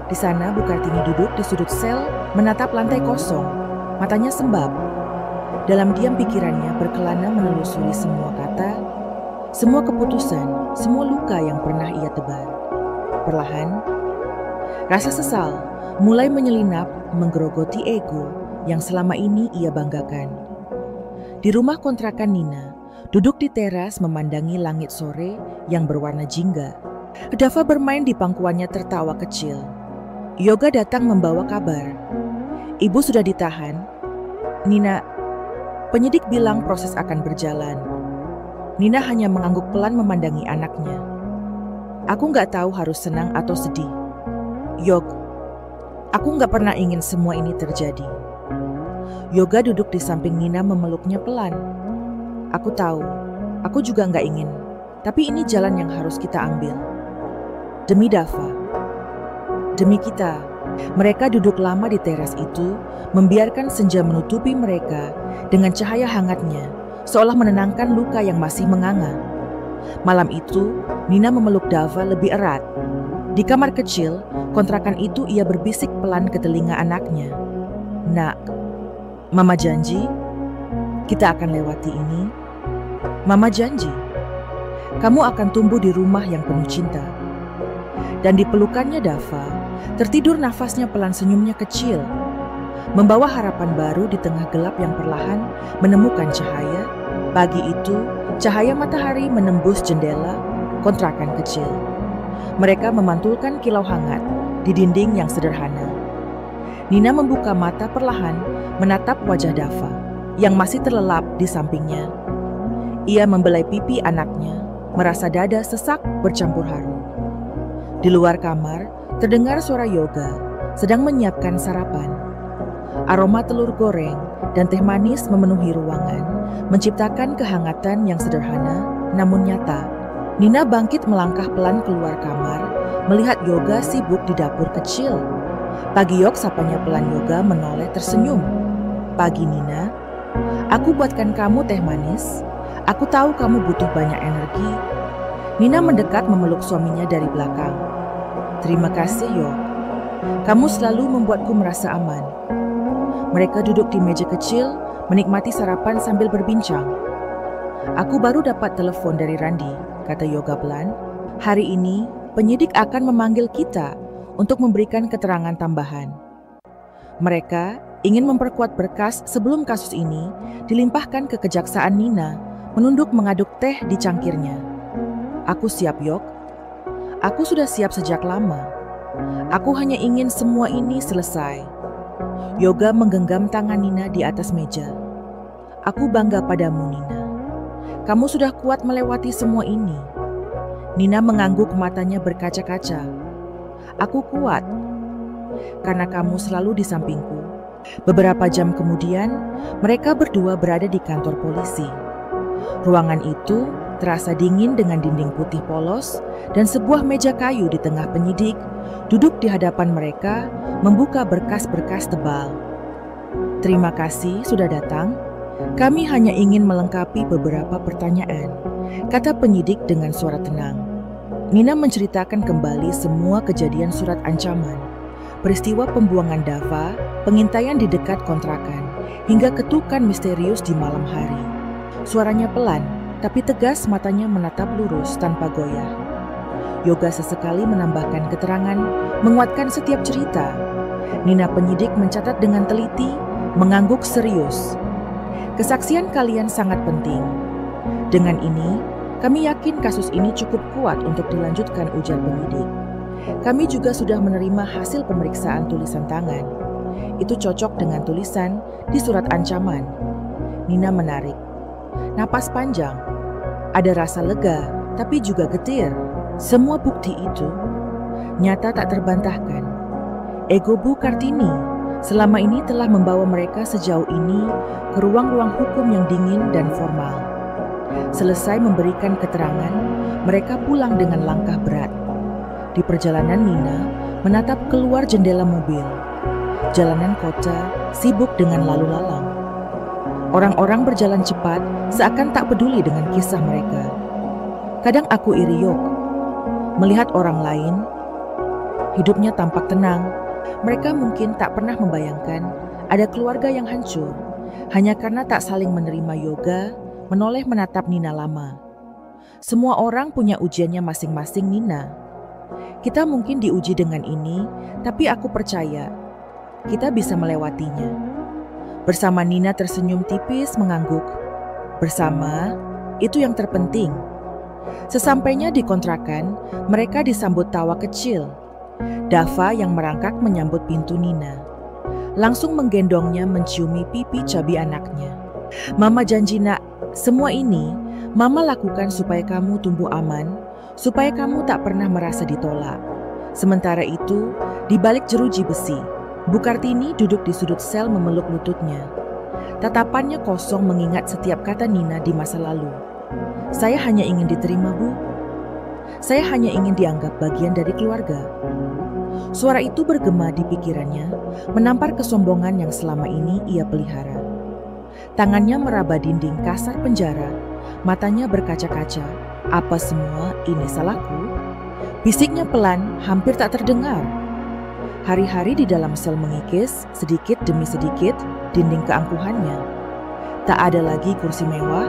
Di sana Bu Kartini duduk di sudut sel, menatap lantai kosong. Matanya sembab. Dalam diam pikirannya berkelana menelusuri semua kata, semua keputusan, semua luka yang pernah ia tebar. Perlahan, rasa sesal mulai menyelinap menggerogoti ego yang selama ini ia banggakan. Di rumah kontrakan Nina, duduk di teras memandangi langit sore yang berwarna jingga. Dava bermain di pangkuannya tertawa kecil. Yoga datang membawa kabar. "Ibu sudah ditahan." "Nina," penyidik bilang, "proses akan berjalan." Nina hanya mengangguk pelan memandangi anaknya. "Aku nggak tahu harus senang atau sedih. Yog, aku nggak pernah ingin semua ini terjadi." Yoga duduk di samping Nina memeluknya pelan. "Aku tahu, aku juga nggak ingin. Tapi ini jalan yang harus kita ambil. Demi Dava. Demi kita." Mereka duduk lama di teras itu, membiarkan senja menutupi mereka dengan cahaya hangatnya, seolah menenangkan luka yang masih menganga. Malam itu, Nina memeluk Dava lebih erat. Di kamar kecil, kontrakan itu, ia berbisik pelan ke telinga anaknya. "Nak, Mama janji kita akan lewati ini. Mama janji kamu akan tumbuh di rumah yang penuh cinta." Dan di pelukannya Dava, tertidur nafasnya pelan, senyumnya kecil, membawa harapan baru di tengah gelap yang perlahan menemukan cahaya. Pagi itu, cahaya matahari menembus jendela kontrakan kecil. Mereka memantulkan kilau hangat di dinding yang sederhana. Nina membuka mata perlahan, menatap wajah Dava yang masih terlelap di sampingnya. Ia membelai pipi anaknya, merasa dada sesak bercampur haru. Di luar kamar, terdengar suara Yoga sedang menyiapkan sarapan. Aroma telur goreng dan teh manis memenuhi ruangan, menciptakan kehangatan yang sederhana namun nyata. Nina bangkit melangkah pelan keluar kamar, melihat Yoga sibuk di dapur kecil. "Pagi Yok," sapanya pelan. Yoga menoleh tersenyum. "Pagi Nina, aku buatkan kamu teh manis. Aku tahu kamu butuh banyak energi." Nina mendekat memeluk suaminya dari belakang. "Terima kasih Yok, kamu selalu membuatku merasa aman." Mereka duduk di meja kecil, menikmati sarapan sambil berbincang. Aku baru dapat telepon dari Randi, kata Yoga pelan. Hari ini, penyidik akan memanggil kita untuk memberikan keterangan tambahan. Mereka ingin memperkuat berkas sebelum kasus ini dilimpahkan ke kejaksaan. Nina menunduk mengaduk teh di cangkirnya. Aku siap, Yok. Aku sudah siap sejak lama. Aku hanya ingin semua ini selesai. Yoga menggenggam tangan Nina di atas meja. Aku bangga padamu, Nina. Kamu sudah kuat melewati semua ini. Nina mengangguk, matanya berkaca-kaca. Aku kuat karena kamu selalu di sampingku. Beberapa jam kemudian, mereka berdua berada di kantor polisi. Ruangan itu terasa dingin dengan dinding putih polos dan sebuah meja kayu di tengah. Penyidik duduk di hadapan mereka, membuka berkas-berkas tebal. Terima kasih sudah datang. Kami hanya ingin melengkapi beberapa pertanyaan, kata penyidik dengan suara tenang. Nina menceritakan kembali semua kejadian surat ancaman, peristiwa pembuangan Dava, pengintaian di dekat kontrakan, hingga ketukan misterius di malam hari. Suaranya pelan, tapi tegas, matanya menatap lurus tanpa goyah. Yoga sesekali menambahkan keterangan, menguatkan setiap cerita. Nina penyidik mencatat dengan teliti, mengangguk serius. Kesaksian kalian sangat penting. Dengan ini, kami yakin kasus ini cukup kuat untuk dilanjutkan, ujar penyidik. Kami juga sudah menerima hasil pemeriksaan tulisan tangan. Itu cocok dengan tulisan di surat ancaman. Nina menarik napas panjang. Ada rasa lega, tapi juga getir. Semua bukti itu nyata, tak terbantahkan. Ego Bu Kartini selama ini telah membawa mereka sejauh ini ke ruang-ruang hukum yang dingin dan formal. Selesai memberikan keterangan, mereka pulang dengan langkah berat. Di perjalanan, Nina menatap keluar jendela mobil. Jalanan kota sibuk dengan lalu lalang. Orang-orang berjalan cepat, seakan tak peduli dengan kisah mereka. Kadang aku iri, Yok. Melihat orang lain, hidupnya tampak tenang. Mereka mungkin tak pernah membayangkan ada keluarga yang hancur, hanya karena tak saling menerima. Yoga menoleh menatap Nina lama. Semua orang punya ujiannya masing-masing, Nina. Kita mungkin diuji dengan ini, tapi aku percaya kita bisa melewatinya. Bersama, Nina tersenyum tipis, mengangguk. Bersama, itu yang terpenting. Sesampainya di kontrakan, mereka disambut tawa kecil. Dava yang merangkak menyambut pintu Nina. Langsung menggendongnya, menciumi pipi cabi anaknya. Mama janji, nak, semua ini Mama lakukan supaya kamu tumbuh aman, supaya kamu tak pernah merasa ditolak. Sementara itu, di balik jeruji besi, Bu Kartini duduk di sudut sel memeluk lututnya. Tatapannya kosong mengingat setiap kata Nina di masa lalu. Saya hanya ingin diterima, Bu. Saya hanya ingin dianggap bagian dari keluarga. Suara itu bergema di pikirannya, menampar kesombongan yang selama ini ia pelihara. Tangannya meraba dinding kasar penjara, matanya berkaca-kaca. Apa semua ini salahku? Bisiknya pelan, hampir tak terdengar. Hari-hari di dalam sel mengikis, sedikit demi sedikit, dinding keangkuhannya. Tak ada lagi kursi mewah,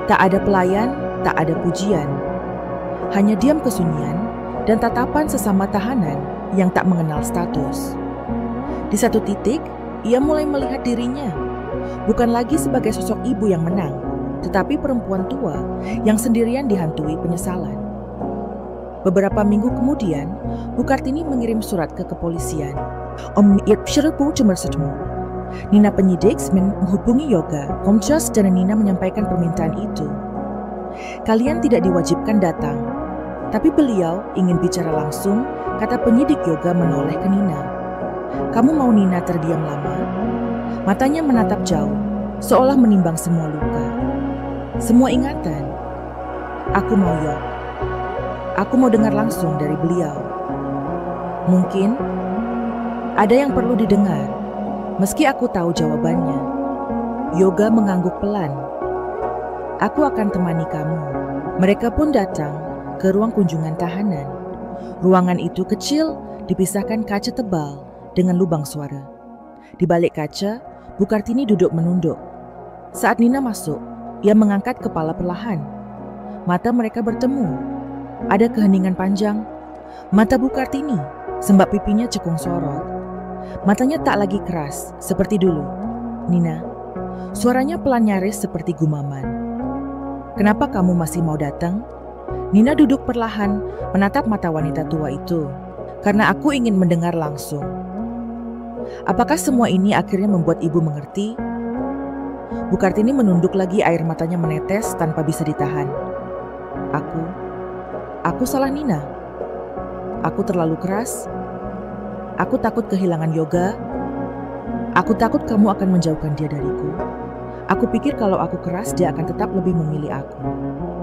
tak ada pelayan, tak ada pujian. Hanya diam kesunyian dan tatapan sesama tahanan yang tak mengenal status. Di satu titik, ia mulai melihat dirinya, bukan lagi sebagai sosok ibu yang menang, tetapi perempuan tua yang sendirian dihantui penyesalan. Beberapa minggu kemudian, Bu Kartini mengirim surat ke kepolisian. Nina penyidik menghubungi Yoga, Komjas, dan Nina menyampaikan permintaan itu. Kalian tidak diwajibkan datang, tapi beliau ingin bicara langsung, kata penyidik. Yoga menoleh ke Nina. Kamu mau? Nina terdiam lama. Matanya menatap jauh, seolah menimbang semua luka, semua ingatan. Aku mau, Yok. Aku mau dengar langsung dari beliau. Mungkin ada yang perlu didengar, meski aku tahu jawabannya. Yoga mengangguk pelan. Aku akan temani kamu. Mereka pun datang ke ruang kunjungan tahanan. Ruangan itu kecil, dipisahkan kaca tebal dengan lubang suara. Di balik kaca, Bu Kartini duduk menunduk. Saat Nina masuk, Ia mengangkat kepala perlahan. Mata mereka bertemu. Ada keheningan panjang. Mata Bu Kartini, sembab pipinya cekung sorot. Matanya tak lagi keras seperti dulu. "Nina," suaranya pelan nyaris seperti gumaman. "Kenapa kamu masih mau datang?" Nina duduk perlahan menatap mata wanita tua itu. "Karena aku ingin mendengar langsung." "Apakah semua ini akhirnya membuat ibu mengerti?" Bu Kartini menunduk lagi, air matanya menetes tanpa bisa ditahan. Aku salah Nina. Aku terlalu keras. Aku takut kehilangan Yoga. Aku takut kamu akan menjauhkan dia dariku. Aku pikir kalau aku keras dia akan tetap lebih memilih aku.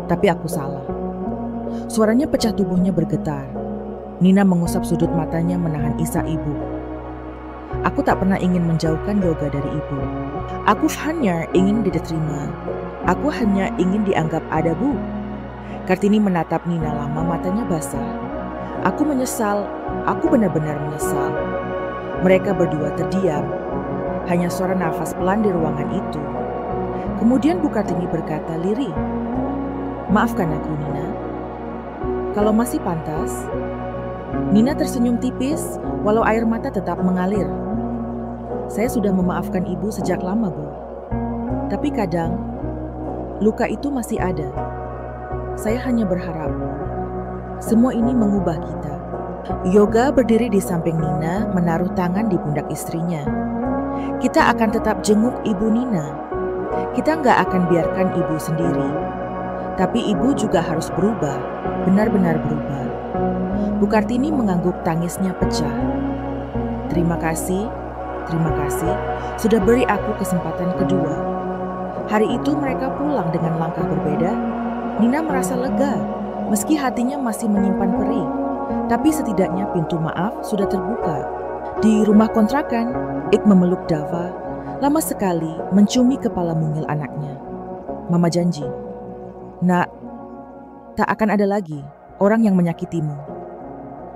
Tapi aku salah." Suaranya pecah, tubuhnya bergetar. Nina mengusap sudut matanya menahan isak ibu. "Aku tak pernah ingin menjauhkan Yoga dari ibu. Aku hanya ingin diterima. Aku hanya ingin dianggap ada, Bu." Kartini menatap Nina lama, matanya basah. "Aku menyesal, aku benar-benar menyesal." Mereka berdua terdiam. Hanya suara nafas pelan di ruangan itu. Kemudian Bu Kartini berkata lirih, "Maafkan aku, Nina. Kalau masih pantas." Nina tersenyum tipis, walau air mata tetap mengalir. "Saya sudah memaafkan ibu sejak lama, Bu. Tapi kadang, luka itu masih ada. Saya hanya berharap semua ini mengubah kita." Yoga berdiri di samping Nina, menaruh tangan di pundak istrinya. "Kita akan tetap jenguk ibu, Nina. Kita nggak akan biarkan ibu sendiri. Tapi ibu juga harus berubah, benar-benar berubah." Bu Kartini mengangguk, tangisnya pecah. Terima kasih sudah beri aku kesempatan kedua." Hari itu mereka pulang dengan langkah berbeda. Nina merasa lega, meski hatinya masih menyimpan perih. Tapi setidaknya pintu maaf sudah terbuka. Di rumah kontrakan, Ik memeluk Dava, lama sekali menciumi kepala mungil anaknya. "Mama janji, Nak, tak akan ada lagi orang yang menyakitimu.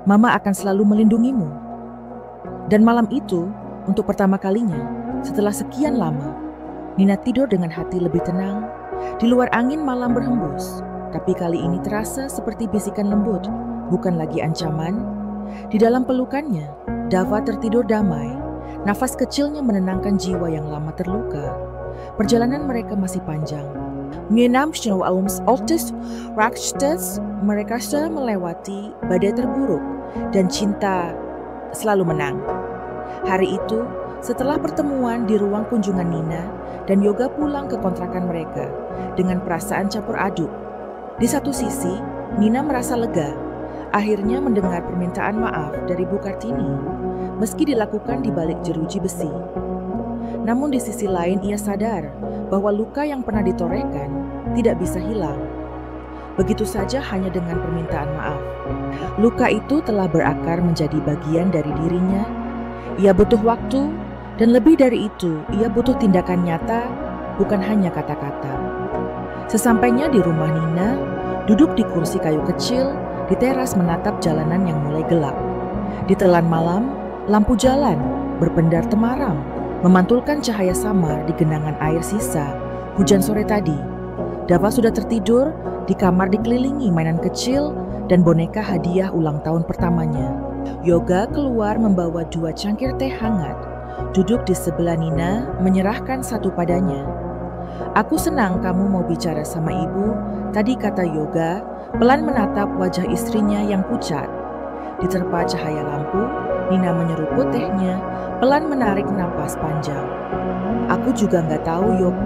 Mama akan selalu melindungimu." Dan malam itu, untuk pertama kalinya, setelah sekian lama, Nina tidur dengan hati lebih tenang. Di luar angin malam berhembus, tapi kali ini terasa seperti bisikan lembut, bukan lagi ancaman. Di dalam pelukannya, Dava tertidur damai. Nafas kecilnya menenangkan jiwa yang lama terluka. Perjalanan mereka masih panjang. Menam Alums Altus Rakstas, mereka sudah melewati badai terburuk, dan cinta selalu menang. Hari itu, setelah pertemuan di ruang kunjungan Nina dan Yoga pulang ke kontrakan mereka dengan perasaan campur aduk. Di satu sisi, Nina merasa lega, akhirnya mendengar permintaan maaf dari Bu Kartini, meski dilakukan di balik jeruji besi. Namun di sisi lain ia sadar bahwa luka yang pernah ditorehkan tidak bisa hilang begitu saja hanya dengan permintaan maaf. Luka itu telah berakar menjadi bagian dari dirinya. Ia butuh waktu, dan lebih dari itu, ia butuh tindakan nyata, bukan hanya kata-kata. Sesampainya di rumah Nina, duduk di kursi kayu kecil, di teras menatap jalanan yang mulai gelap. Di telan malam, lampu jalan berpendar temaram, memantulkan cahaya samar di genangan air sisa hujan sore tadi. Dava sudah tertidur, di kamar dikelilingi mainan kecil dan boneka hadiah ulang tahun pertamanya. Yoga keluar membawa 2 cangkir teh hangat. Duduk di sebelah Nina, menyerahkan satu padanya. "Aku senang kamu mau bicara sama ibu," tadi kata Yoga, pelan menatap wajah istrinya yang pucat. Diterpa cahaya lampu, Nina menyeruput tehnya, pelan menarik napas panjang. "Aku juga nggak tahu, Yok.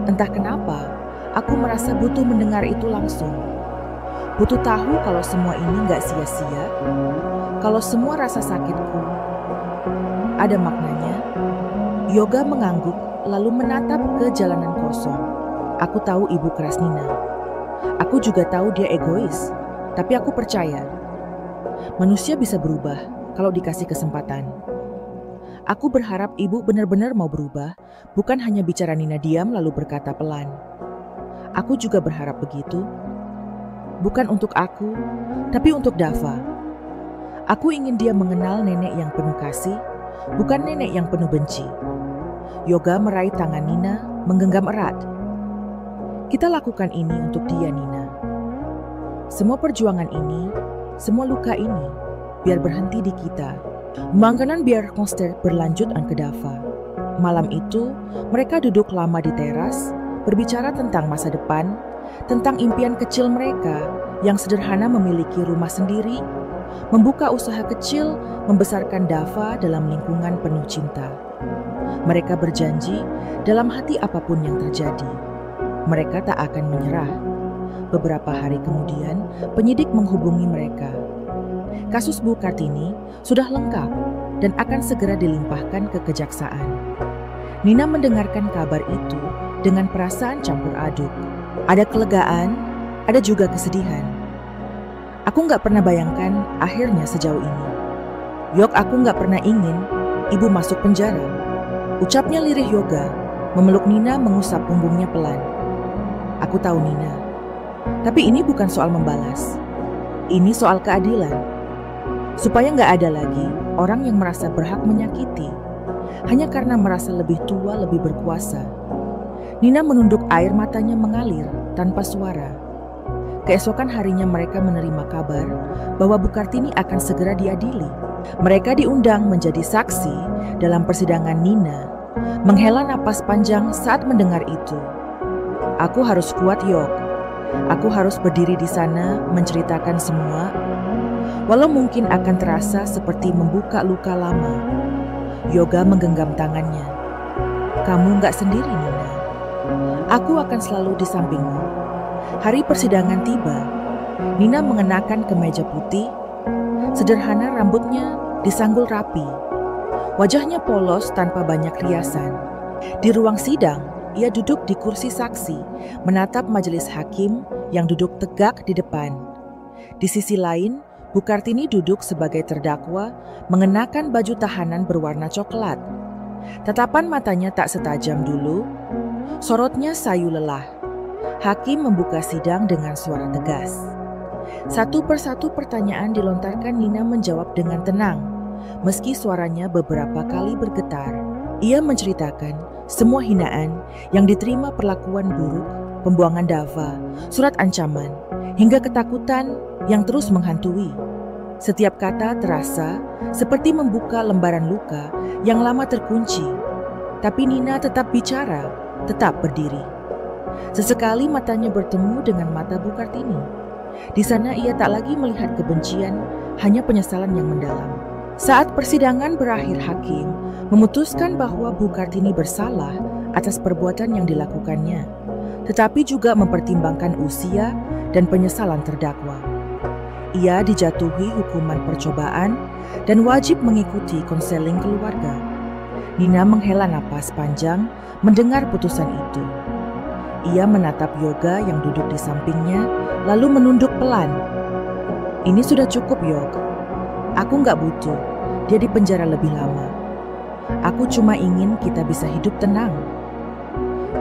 Entah kenapa, aku merasa butuh mendengar itu langsung. Butuh tahu kalau semua ini nggak sia-sia, kalau semua rasa sakitku ada maknanya." Yoga mengangguk lalu menatap ke jalanan kosong. "Aku tahu ibu keras, Nina. Aku juga tahu dia egois, tapi aku percaya manusia bisa berubah kalau dikasih kesempatan. Aku berharap ibu benar-benar mau berubah, bukan hanya bicara." Nina diam lalu berkata pelan, "Aku juga berharap begitu. Bukan untuk aku, tapi untuk Dava. Aku ingin dia mengenal nenek yang penuh kasih, bukan nenek yang penuh benci." Yoga meraih tangan Nina, menggenggam erat. Kita lakukan ini untuk dia, Nina. Semua perjuangan ini, semua luka ini, biar berhenti di kita. Makanan biar konser berlanjut ke Dava. Malam itu, mereka duduk lama di teras, berbicara tentang masa depan, tentang impian kecil mereka yang sederhana memiliki rumah sendiri, membuka usaha kecil, membesarkan Dava dalam lingkungan penuh cinta. Mereka berjanji dalam hati apapun yang terjadi, mereka tak akan menyerah. Beberapa hari kemudian, penyidik menghubungi mereka. Kasus Bu Kartini sudah lengkap dan akan segera dilimpahkan ke kejaksaan. Nina mendengarkan kabar itu dengan perasaan campur aduk. Ada kelegaan, ada juga kesedihan. Aku nggak pernah bayangkan akhirnya sejauh ini. Yok, aku nggak pernah ingin ibu masuk penjara. Ucapnya lirih Yoga, memeluk Nina mengusap punggungnya pelan. Aku tahu Nina, tapi ini bukan soal membalas. Ini soal keadilan. Supaya nggak ada lagi orang yang merasa berhak menyakiti hanya karena merasa lebih tua, lebih berkuasa. Nina menunduk, air matanya mengalir tanpa suara. Keesokan harinya mereka menerima kabar bahwa Bu Kartini akan segera diadili. Mereka diundang menjadi saksi dalam persidangan. Nina menghela napas panjang saat mendengar itu. Aku harus kuat, Yok. Aku harus berdiri di sana menceritakan semua. Walau mungkin akan terasa seperti membuka luka lama. Yoga menggenggam tangannya. Kamu nggak sendiri, Nina. Aku akan selalu di sampingmu. Hari persidangan tiba. Nina mengenakan kemeja putih. Sederhana, rambutnya disanggul rapi. Wajahnya polos tanpa banyak riasan. Di ruang sidang, ia duduk di kursi saksi, menatap majelis hakim yang duduk tegak di depan. Di sisi lain, Bu Kartini duduk sebagai terdakwa, mengenakan baju tahanan berwarna coklat. Tatapan matanya tak setajam dulu, sorotnya sayu lelah. Hakim membuka sidang dengan suara tegas. Satu persatu pertanyaan dilontarkan. Nina menjawab dengan tenang, meski suaranya beberapa kali bergetar. Ia menceritakan semua hinaan yang diterima, perlakuan buruk, pembuangan Dava, surat ancaman, hingga ketakutan yang terus menghantui. Setiap kata terasa seperti membuka lembaran luka yang lama terkunci. Tapi Nina tetap bicara, tetap berdiri. Sesekali matanya bertemu dengan mata Bu Kartini. Di sana ia tak lagi melihat kebencian, hanya penyesalan yang mendalam. Saat persidangan berakhir, hakim memutuskan bahwa Bu Kartini bersalah atas perbuatan yang dilakukannya, tetapi juga mempertimbangkan usia dan penyesalan terdakwa. Ia dijatuhi hukuman percobaan dan wajib mengikuti konseling keluarga. Nina menghela napas panjang mendengar putusan itu. Ia menatap Yoga yang duduk di sampingnya, lalu menunduk pelan. Ini sudah cukup, Yog. Aku nggak butuh dia di penjara lebih lama. Aku cuma ingin kita bisa hidup tenang.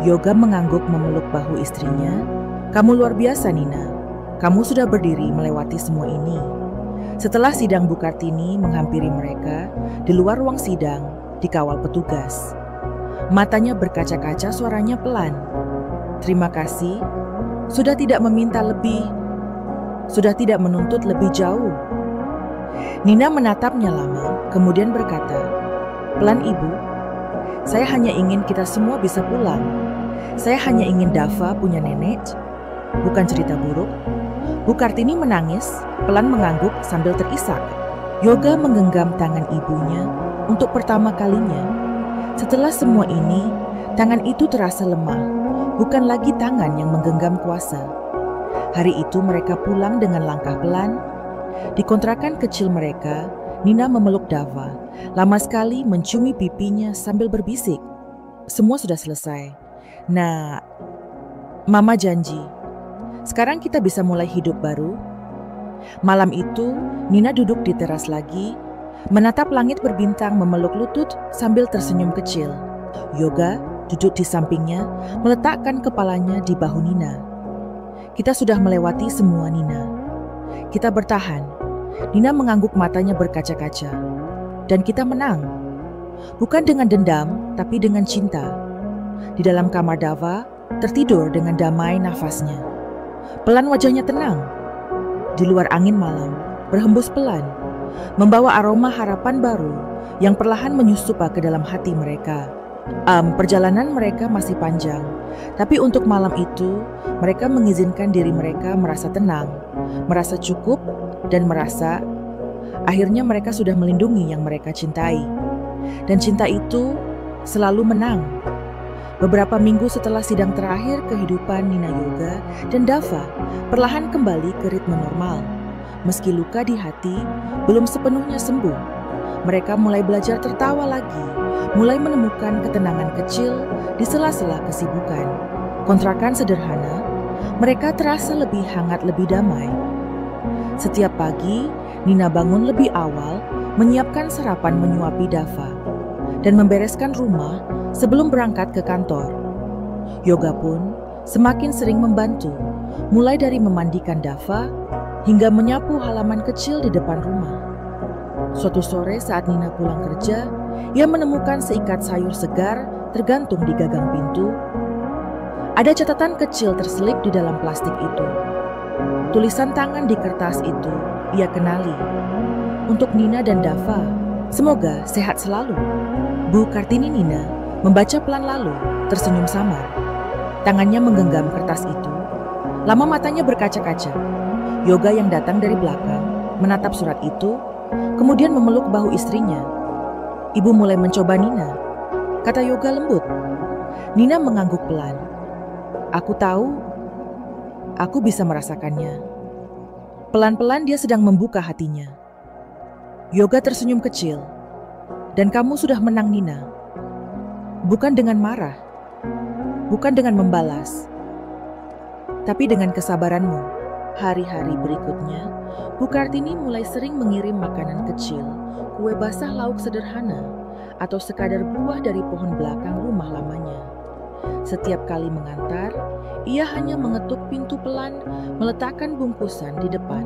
Yoga mengangguk memeluk bahu istrinya. Kamu luar biasa, Nina. Kamu sudah berdiri melewati semua ini. Setelah sidang, Bu Kartini menghampiri mereka di luar ruang sidang, dikawal petugas. Matanya berkaca-kaca, suaranya pelan. Terima kasih, sudah tidak meminta lebih, sudah tidak menuntut lebih jauh. Nina menatapnya lama, kemudian berkata, pelan Ibu, saya hanya ingin kita semua bisa pulang. Saya hanya ingin Dava punya nenek, bukan cerita buruk. Bu Kartini menangis, pelan mengangguk sambil terisak. Yoga menggenggam tangan ibunya untuk pertama kalinya. Setelah semua ini, tangan itu terasa lemah, bukan lagi tangan yang menggenggam kuasa. Hari itu mereka pulang dengan langkah pelan. Di kontrakan kecil mereka, Nina memeluk Dava, lama sekali menciumi pipinya sambil berbisik. Semua sudah selesai. Nah, Mama janji, sekarang kita bisa mulai hidup baru. Malam itu, Nina duduk di teras lagi, menatap langit berbintang, memeluk lutut sambil tersenyum kecil. Yoga duduk di sampingnya, meletakkan kepalanya di bahu Nina. Kita sudah melewati semua, Nina. Kita bertahan. Nina mengangguk, matanya berkaca-kaca. Dan kita menang. Bukan dengan dendam, tapi dengan cinta. Di dalam kamar Dava, tertidur dengan damai nafasnya. Pelan wajahnya tenang. Di luar angin malam berhembus pelan, membawa aroma harapan baru yang perlahan menyusup ke dalam hati mereka. Perjalanan mereka masih panjang, tapi untuk malam itu mereka mengizinkan diri mereka merasa tenang, merasa cukup, dan merasa akhirnya mereka sudah melindungi yang mereka cintai. Dan cinta itu selalu menang. Beberapa minggu setelah sidang terakhir kehidupan Nina Yoga dan Dava perlahan kembali ke ritme normal. Meski luka di hati belum sepenuhnya sembuh, mereka mulai belajar tertawa lagi, mulai menemukan ketenangan kecil di sela-sela kesibukan. Kontrakan sederhana, mereka terasa lebih hangat, lebih damai. Setiap pagi, Nina bangun lebih awal, menyiapkan sarapan, menyuapi Dava, dan membereskan rumah sebelum berangkat ke kantor. Yoga pun semakin sering membantu, mulai dari memandikan Dava hingga menyapu halaman kecil di depan rumah. Suatu sore saat Nina pulang kerja, ia menemukan seikat sayur segar tergantung di gagang pintu. Ada catatan kecil terselip di dalam plastik itu. Tulisan tangan di kertas itu ia kenali. Untuk Nina dan Dava, semoga sehat selalu. Bu Kartini. Nina membaca pelan lalu tersenyum samar. Tangannya menggenggam kertas itu. Lama matanya berkaca-kaca. Yoga yang datang dari belakang menatap surat itu, kemudian memeluk bahu istrinya. Ibu mulai mencoba Nina, kata Yoga lembut. Nina mengangguk pelan. Aku tahu, aku bisa merasakannya. Pelan-pelan dia sedang membuka hatinya. Yoga tersenyum kecil. Dan kamu sudah menang, Nina. Bukan dengan marah, bukan dengan membalas, tapi dengan kesabaranmu. Hari-hari berikutnya, Bu Kartini mulai sering mengirim makanan kecil, kue basah lauk sederhana, atau sekadar buah dari pohon belakang rumah lamanya. Setiap kali mengantar, ia hanya mengetuk pintu pelan, meletakkan bungkusan di depan,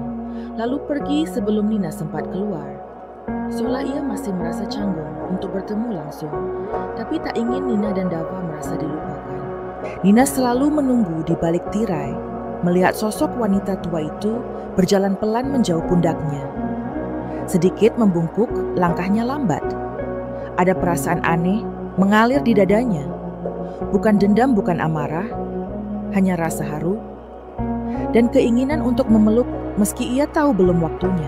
lalu pergi sebelum Nina sempat keluar. Seolah ia masih merasa canggung untuk bertemu langsung, tapi tak ingin Nina dan Dava merasa dilupakan. Nina selalu menunggu di balik tirai, melihat sosok wanita tua itu berjalan pelan menjauh pundaknya. Sedikit membungkuk, langkahnya lambat. Ada perasaan aneh mengalir di dadanya. Bukan dendam, bukan amarah, hanya rasa haru dan keinginan untuk memeluk meski ia tahu belum waktunya.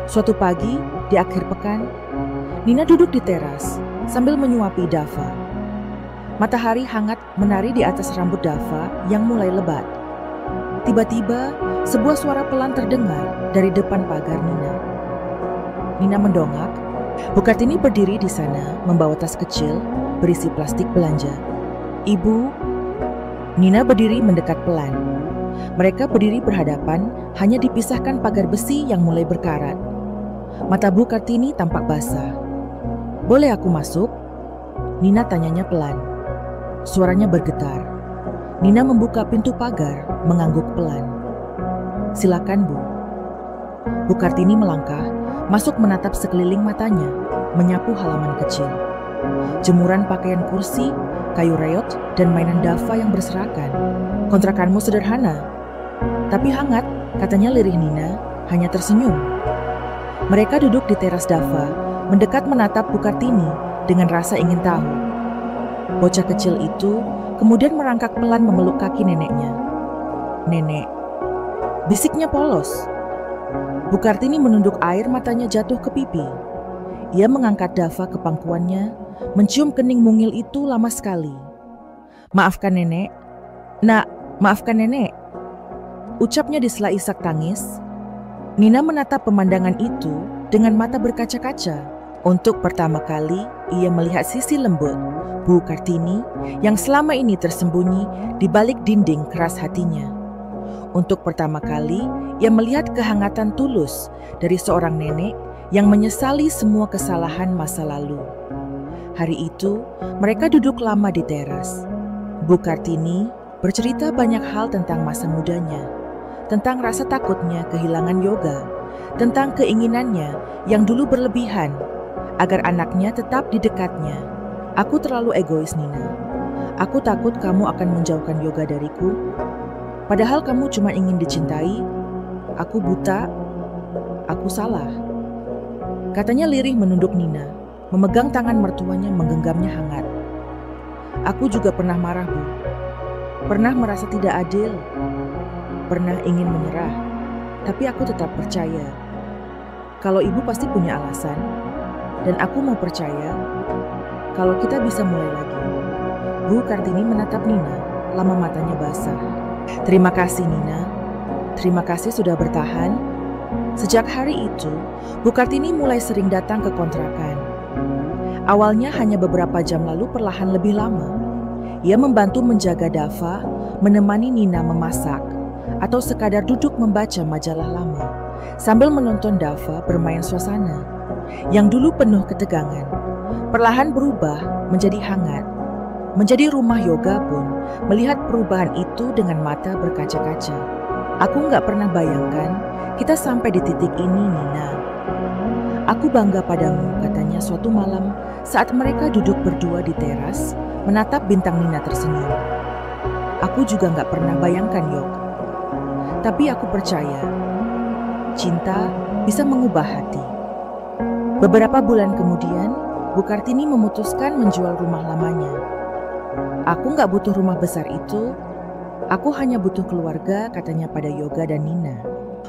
Suatu pagi di akhir pekan, Nina duduk di teras sambil menyuapi Dava. Matahari hangat menari di atas rambut Dava yang mulai lebat. Tiba-tiba, sebuah suara pelan terdengar dari depan pagar Nina. Nina mendongak. Bu Kartini berdiri di sana membawa tas kecil berisi plastik belanja. Ibu. Nina berdiri mendekat pelan. Mereka berdiri berhadapan, hanya dipisahkan pagar besi yang mulai berkarat. Mata Bu Kartini tampak basah. Boleh aku masuk? Nina tanyanya pelan. Suaranya bergetar. Nina membuka pintu pagar, mengangguk pelan. Silakan, Bu. Bu Kartini melangkah, masuk menatap sekeliling matanya, menyapu halaman kecil. Jemuran pakaian kursi, kayu reot, dan mainan Dava yang berserakan. Kontrakanmu sederhana, tapi hangat, katanya lirih Nina, hanya tersenyum. Mereka duduk di teras Dava, mendekat menatap Bu Kartini dengan rasa ingin tahu. Bocah kecil itu kemudian merangkak pelan memeluk kaki neneknya. Nenek, bisiknya polos. Bu Kartini menunduk air, matanya jatuh ke pipi. Ia mengangkat Dava ke pangkuannya, mencium kening mungil itu lama sekali. Maafkan nenek. Nak, maafkan nenek. Ucapnya di sela isak tangis. Nina menatap pemandangan itu dengan mata berkaca-kaca. Untuk pertama kali, ia melihat sisi lembut Bu Kartini yang selama ini tersembunyi di balik dinding keras hatinya. Untuk pertama kali, ia melihat kehangatan tulus dari seorang nenek yang menyesali semua kesalahan masa lalu. Hari itu, mereka duduk lama di teras. Bu Kartini bercerita banyak hal tentang masa mudanya, tentang rasa takutnya kehilangan Yoga, tentang keinginannya yang dulu berlebihan agar anaknya tetap di dekatnya. Aku terlalu egois, Nina. Aku takut kamu akan menjauhkan Yoga dariku. Padahal kamu cuma ingin dicintai. Aku buta. Aku salah. Katanya lirih menunduk Nina, memegang tangan mertuanya menggenggamnya hangat. Aku juga pernah marah, Bu. Pernah merasa tidak adil. Pernah ingin menyerah. Tapi aku tetap percaya. Kalau ibu pasti punya alasan. Dan aku mau percaya kalau kita bisa mulai lagi. Bu Kartini menatap Nina, lama matanya basah. Terima kasih Nina, terima kasih sudah bertahan. Sejak hari itu, Bu Kartini mulai sering datang ke kontrakan. Awalnya hanya beberapa jam, lalu perlahan lebih lama. Ia membantu menjaga Dava, menemani Nina memasak, atau sekadar duduk membaca majalah lama, sambil menonton Dava bermain suasana. Yang dulu penuh ketegangan, perlahan berubah menjadi hangat. Menjadi rumah Yoga pun melihat perubahan itu dengan mata berkaca-kaca. Aku nggak pernah bayangkan kita sampai di titik ini, Nina. Aku bangga padamu, katanya suatu malam saat mereka duduk berdua di teras, menatap bintang. Nina tersenyum. Aku juga nggak pernah bayangkan, Yok. Tapi aku percaya, cinta bisa mengubah hati. Beberapa bulan kemudian, Bu Kartini memutuskan menjual rumah lamanya. Aku nggak butuh rumah besar itu, aku hanya butuh keluarga, katanya pada Yoga dan Nina.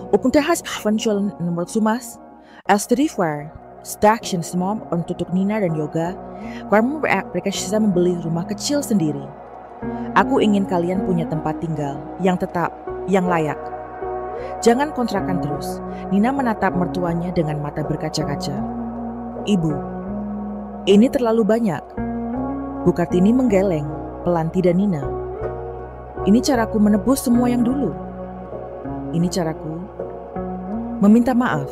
Ukuntas eventual nomor sumas, F34, station semua untuk Nina dan Yoga, karena mereka bisa membeli rumah kecil sendiri. Aku ingin kalian punya tempat tinggal yang tetap, yang layak. Jangan kontrakan terus. Nina menatap mertuanya dengan mata berkaca-kaca. Ibu, ini terlalu banyak. Bu Kartini menggeleng, pelan. Tidak Nina. Ini caraku menebus semua yang dulu. Ini caraku meminta maaf.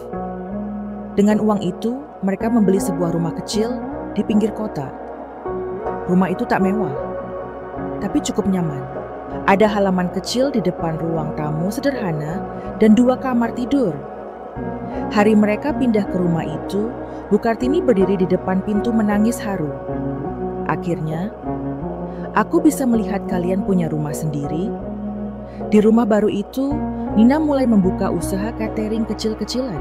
Dengan uang itu, mereka membeli sebuah rumah kecil di pinggir kota. Rumah itu tak mewah, tapi cukup nyaman. Ada halaman kecil di depan, ruang tamu sederhana, dan 2 kamar tidur. Hari mereka pindah ke rumah itu, Bu Kartini berdiri di depan pintu menangis haru. Akhirnya, aku bisa melihat kalian punya rumah sendiri. Di rumah baru itu, Nina mulai membuka usaha catering kecil-kecilan.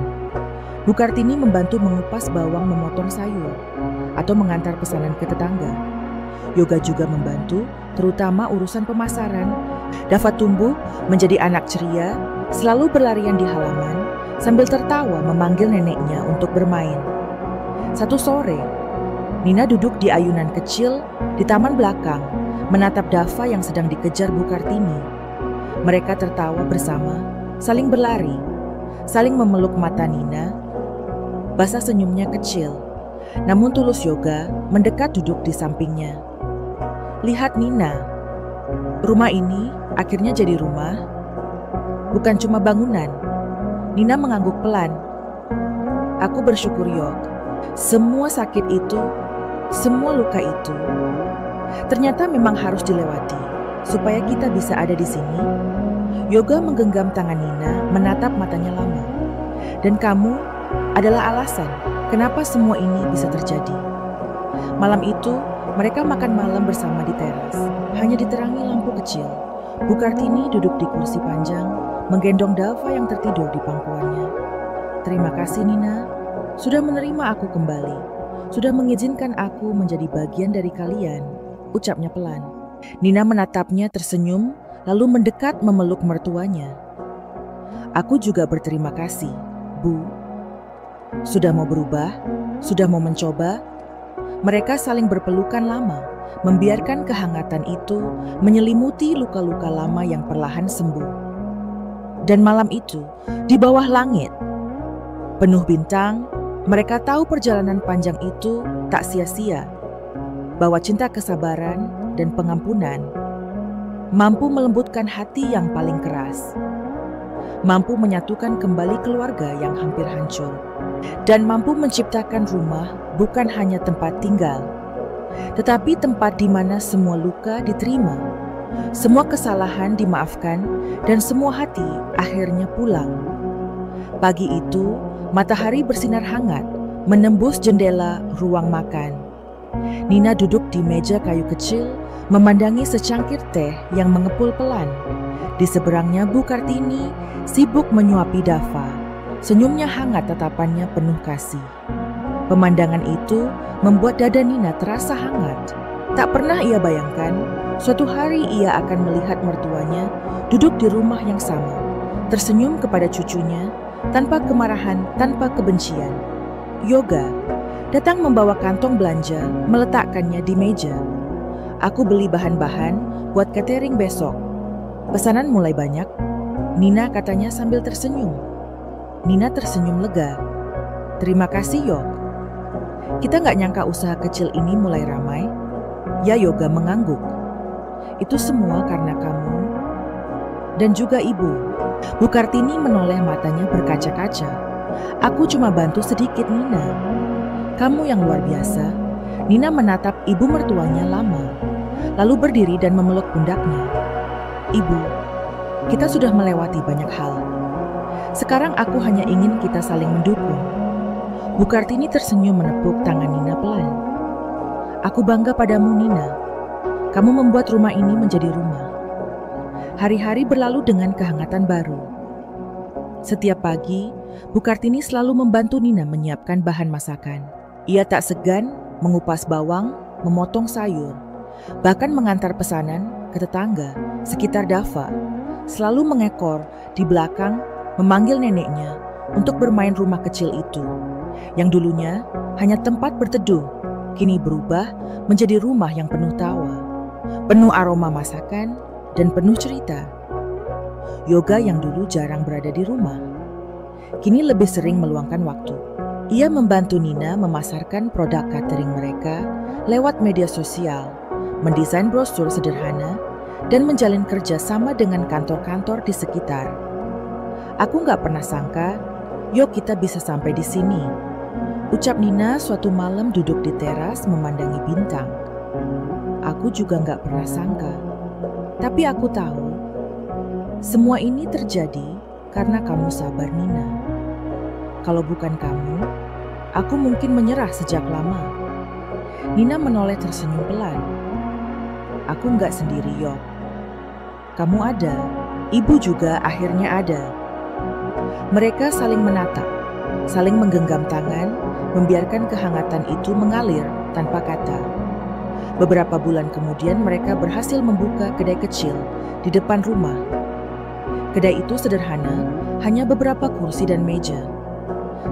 Bu Kartini membantu mengupas bawang, memotong sayur, atau mengantar pesanan ke tetangga. Yoga juga membantu, terutama urusan pemasaran. Dava tumbuh menjadi anak ceria, selalu berlarian di halaman, sambil tertawa memanggil neneknya untuk bermain. Satu sore, Nina duduk di ayunan kecil di taman belakang, menatap Dava yang sedang dikejar Bu Kartini. Mereka tertawa bersama, saling berlari, saling memeluk. Mata Nina basah, senyumnya kecil, namun tulus. Yoga mendekat duduk di sampingnya. Lihat Nina, rumah ini akhirnya jadi rumah, bukan cuma bangunan. Nina mengangguk pelan. Aku bersyukur, Yok. Semua sakit itu, semua luka itu, ternyata memang harus dilewati supaya kita bisa ada di sini. Yoga menggenggam tangan Nina, menatap matanya lama. Dan kamu adalah alasan kenapa semua ini bisa terjadi. Malam itu, mereka makan malam bersama di teras, hanya diterangi lampu kecil. Bu Kartini duduk di kursi panjang, menggendong Dava yang tertidur di pangkuannya. Terima kasih Nina, sudah menerima aku kembali, sudah mengizinkan aku menjadi bagian dari kalian, ucapnya pelan. Nina menatapnya tersenyum, lalu mendekat memeluk mertuanya. Aku juga berterima kasih, Bu. Sudah mau berubah, sudah mau mencoba. Mereka saling berpelukan lama, membiarkan kehangatan itu menyelimuti luka-luka lama yang perlahan sembuh. Dan malam itu, di bawah langit penuh bintang, mereka tahu perjalanan panjang itu tak sia-sia, bahwa cinta, kesabaran, dan pengampunan mampu melembutkan hati yang paling keras, mampu menyatukan kembali keluarga yang hampir hancur, dan mampu menciptakan rumah bukan hanya tempat tinggal, tetapi tempat di mana semua luka diterima, semua kesalahan dimaafkan, dan semua hati akhirnya pulang. Pagi itu, matahari bersinar hangat, menembus jendela ruang makan. Nina duduk di meja kayu kecil, memandangi secangkir teh yang mengepul pelan. Di seberangnya Bu Kartini sibuk menyuapi Dava. Senyumnya hangat, tatapannya penuh kasih. Pemandangan itu membuat dada Nina terasa hangat. Tak pernah ia bayangkan suatu hari ia akan melihat mertuanya duduk di rumah yang sama, tersenyum kepada cucunya tanpa kemarahan, tanpa kebencian. Yoga datang membawa kantong belanja, meletakkannya di meja. Aku beli bahan-bahan buat catering besok. Pesanan mulai banyak, Nina katanya sambil tersenyum. Nina tersenyum lega. Terima kasih, Yok. Kita nggak nyangka usaha kecil ini mulai ramai. Ya, Yoga mengangguk. Itu semua karena kamu dan juga ibu. Bu Kartini menoleh, matanya berkaca-kaca. Aku cuma bantu sedikit, Nina. Kamu yang luar biasa. Nina menatap ibu mertuanya lama, lalu berdiri dan memeluk pundaknya. Ibu, kita sudah melewati banyak hal. Sekarang aku hanya ingin kita saling mendukung. Bu Kartini tersenyum menepuk tangan Nina pelan. Aku bangga padamu, Nina. Kamu membuat rumah ini menjadi rumah. Hari-hari berlalu dengan kehangatan baru. Setiap pagi, Bu Kartini selalu membantu Nina menyiapkan bahan masakan. Ia tak segan mengupas bawang, memotong sayur, bahkan mengantar pesanan ke tetangga sekitar Dava. Selalu mengekor di belakang, memanggil neneknya untuk bermain rumah kecil itu. Yang dulunya hanya tempat berteduh, kini berubah menjadi rumah yang penuh tawa, penuh aroma masakan, dan penuh cerita. Yoga yang dulu jarang berada di rumah, kini lebih sering meluangkan waktu. Ia membantu Nina memasarkan produk catering mereka lewat media sosial, mendesain brosur sederhana, dan menjalin kerja sama dengan kantor-kantor di sekitar. Aku nggak pernah sangka, yuk kita bisa sampai di sini, ucap Nina suatu malam duduk di teras memandangi bintang. Aku juga nggak pernah sangka, tapi aku tahu semua ini terjadi karena kamu sabar, Nina. Kalau bukan kamu, aku mungkin menyerah sejak lama. Nina menoleh tersenyum pelan. Aku nggak sendiri, Yok. Kamu ada, ibu juga akhirnya ada. Mereka saling menatap, saling menggenggam tangan, membiarkan kehangatan itu mengalir tanpa kata. Beberapa bulan kemudian mereka berhasil membuka kedai kecil di depan rumah. Kedai itu sederhana, hanya beberapa kursi dan meja.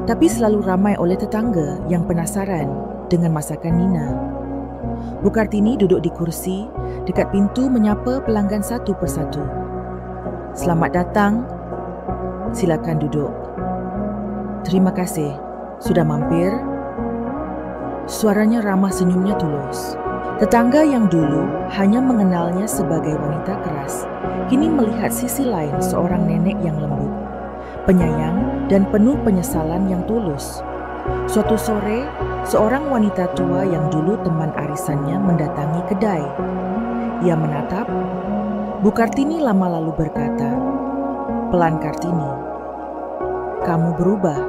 Tapi selalu ramai oleh tetangga yang penasaran dengan masakan Nina. Bu Kartini duduk di kursi dekat pintu menyapa pelanggan satu persatu. Selamat datang, silakan duduk. Terima kasih, sudah mampir. Suaranya ramah, senyumnya tulus. Tetangga yang dulu hanya mengenalnya sebagai wanita keras, kini melihat sisi lain seorang nenek yang lembut, penyayang, dan penuh penyesalan yang tulus. Suatu sore, seorang wanita tua yang dulu teman arisannya mendatangi kedai. Ia menatap. Bu Kartini lama lalu berkata, "Pelan, Kartini. Kamu berubah."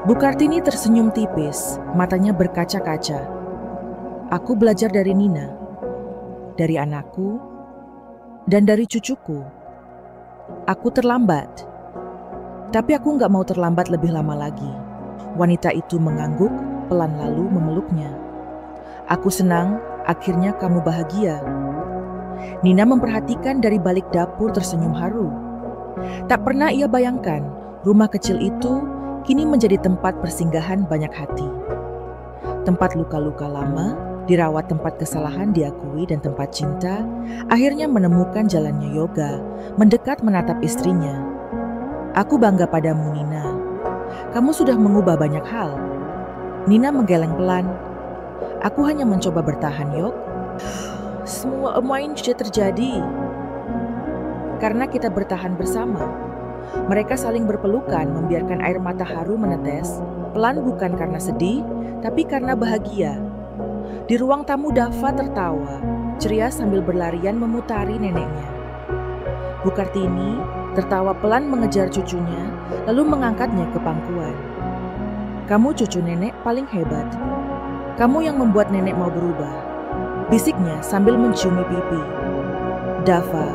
Bu Kartini tersenyum tipis, matanya berkaca-kaca. Aku belajar dari Nina, dari anakku, dan dari cucuku. Aku terlambat. Tapi aku nggak mau terlambat lebih lama lagi. Wanita itu mengangguk, pelan lalu memeluknya. Aku senang, akhirnya kamu bahagia. Nina memperhatikan dari balik dapur, tersenyum haru. Tak pernah ia bayangkan, rumah kecil itu kini menjadi tempat persinggahan banyak hati. Tempat luka-luka lama, dirawat, tempat kesalahan diakui, dan tempat cinta akhirnya menemukan jalannya. Yoga mendekat menatap istrinya. Aku bangga padamu, Nina. Kamu sudah mengubah banyak hal. Nina menggeleng pelan. Aku hanya mencoba bertahan, Yok. Semua ini sudah terjadi karena kita bertahan bersama. Mereka saling berpelukan, membiarkan air mata haru menetes, pelan, bukan karena sedih, tapi karena bahagia. Di ruang tamu Dava tertawa, ceria sambil berlarian memutari neneknya. Bu Kartini tertawa pelan mengejar cucunya, lalu mengangkatnya ke pangkuan. Kamu cucu nenek paling hebat. Kamu yang membuat nenek mau berubah. bisiknya sambil menciumi pipi. Dava.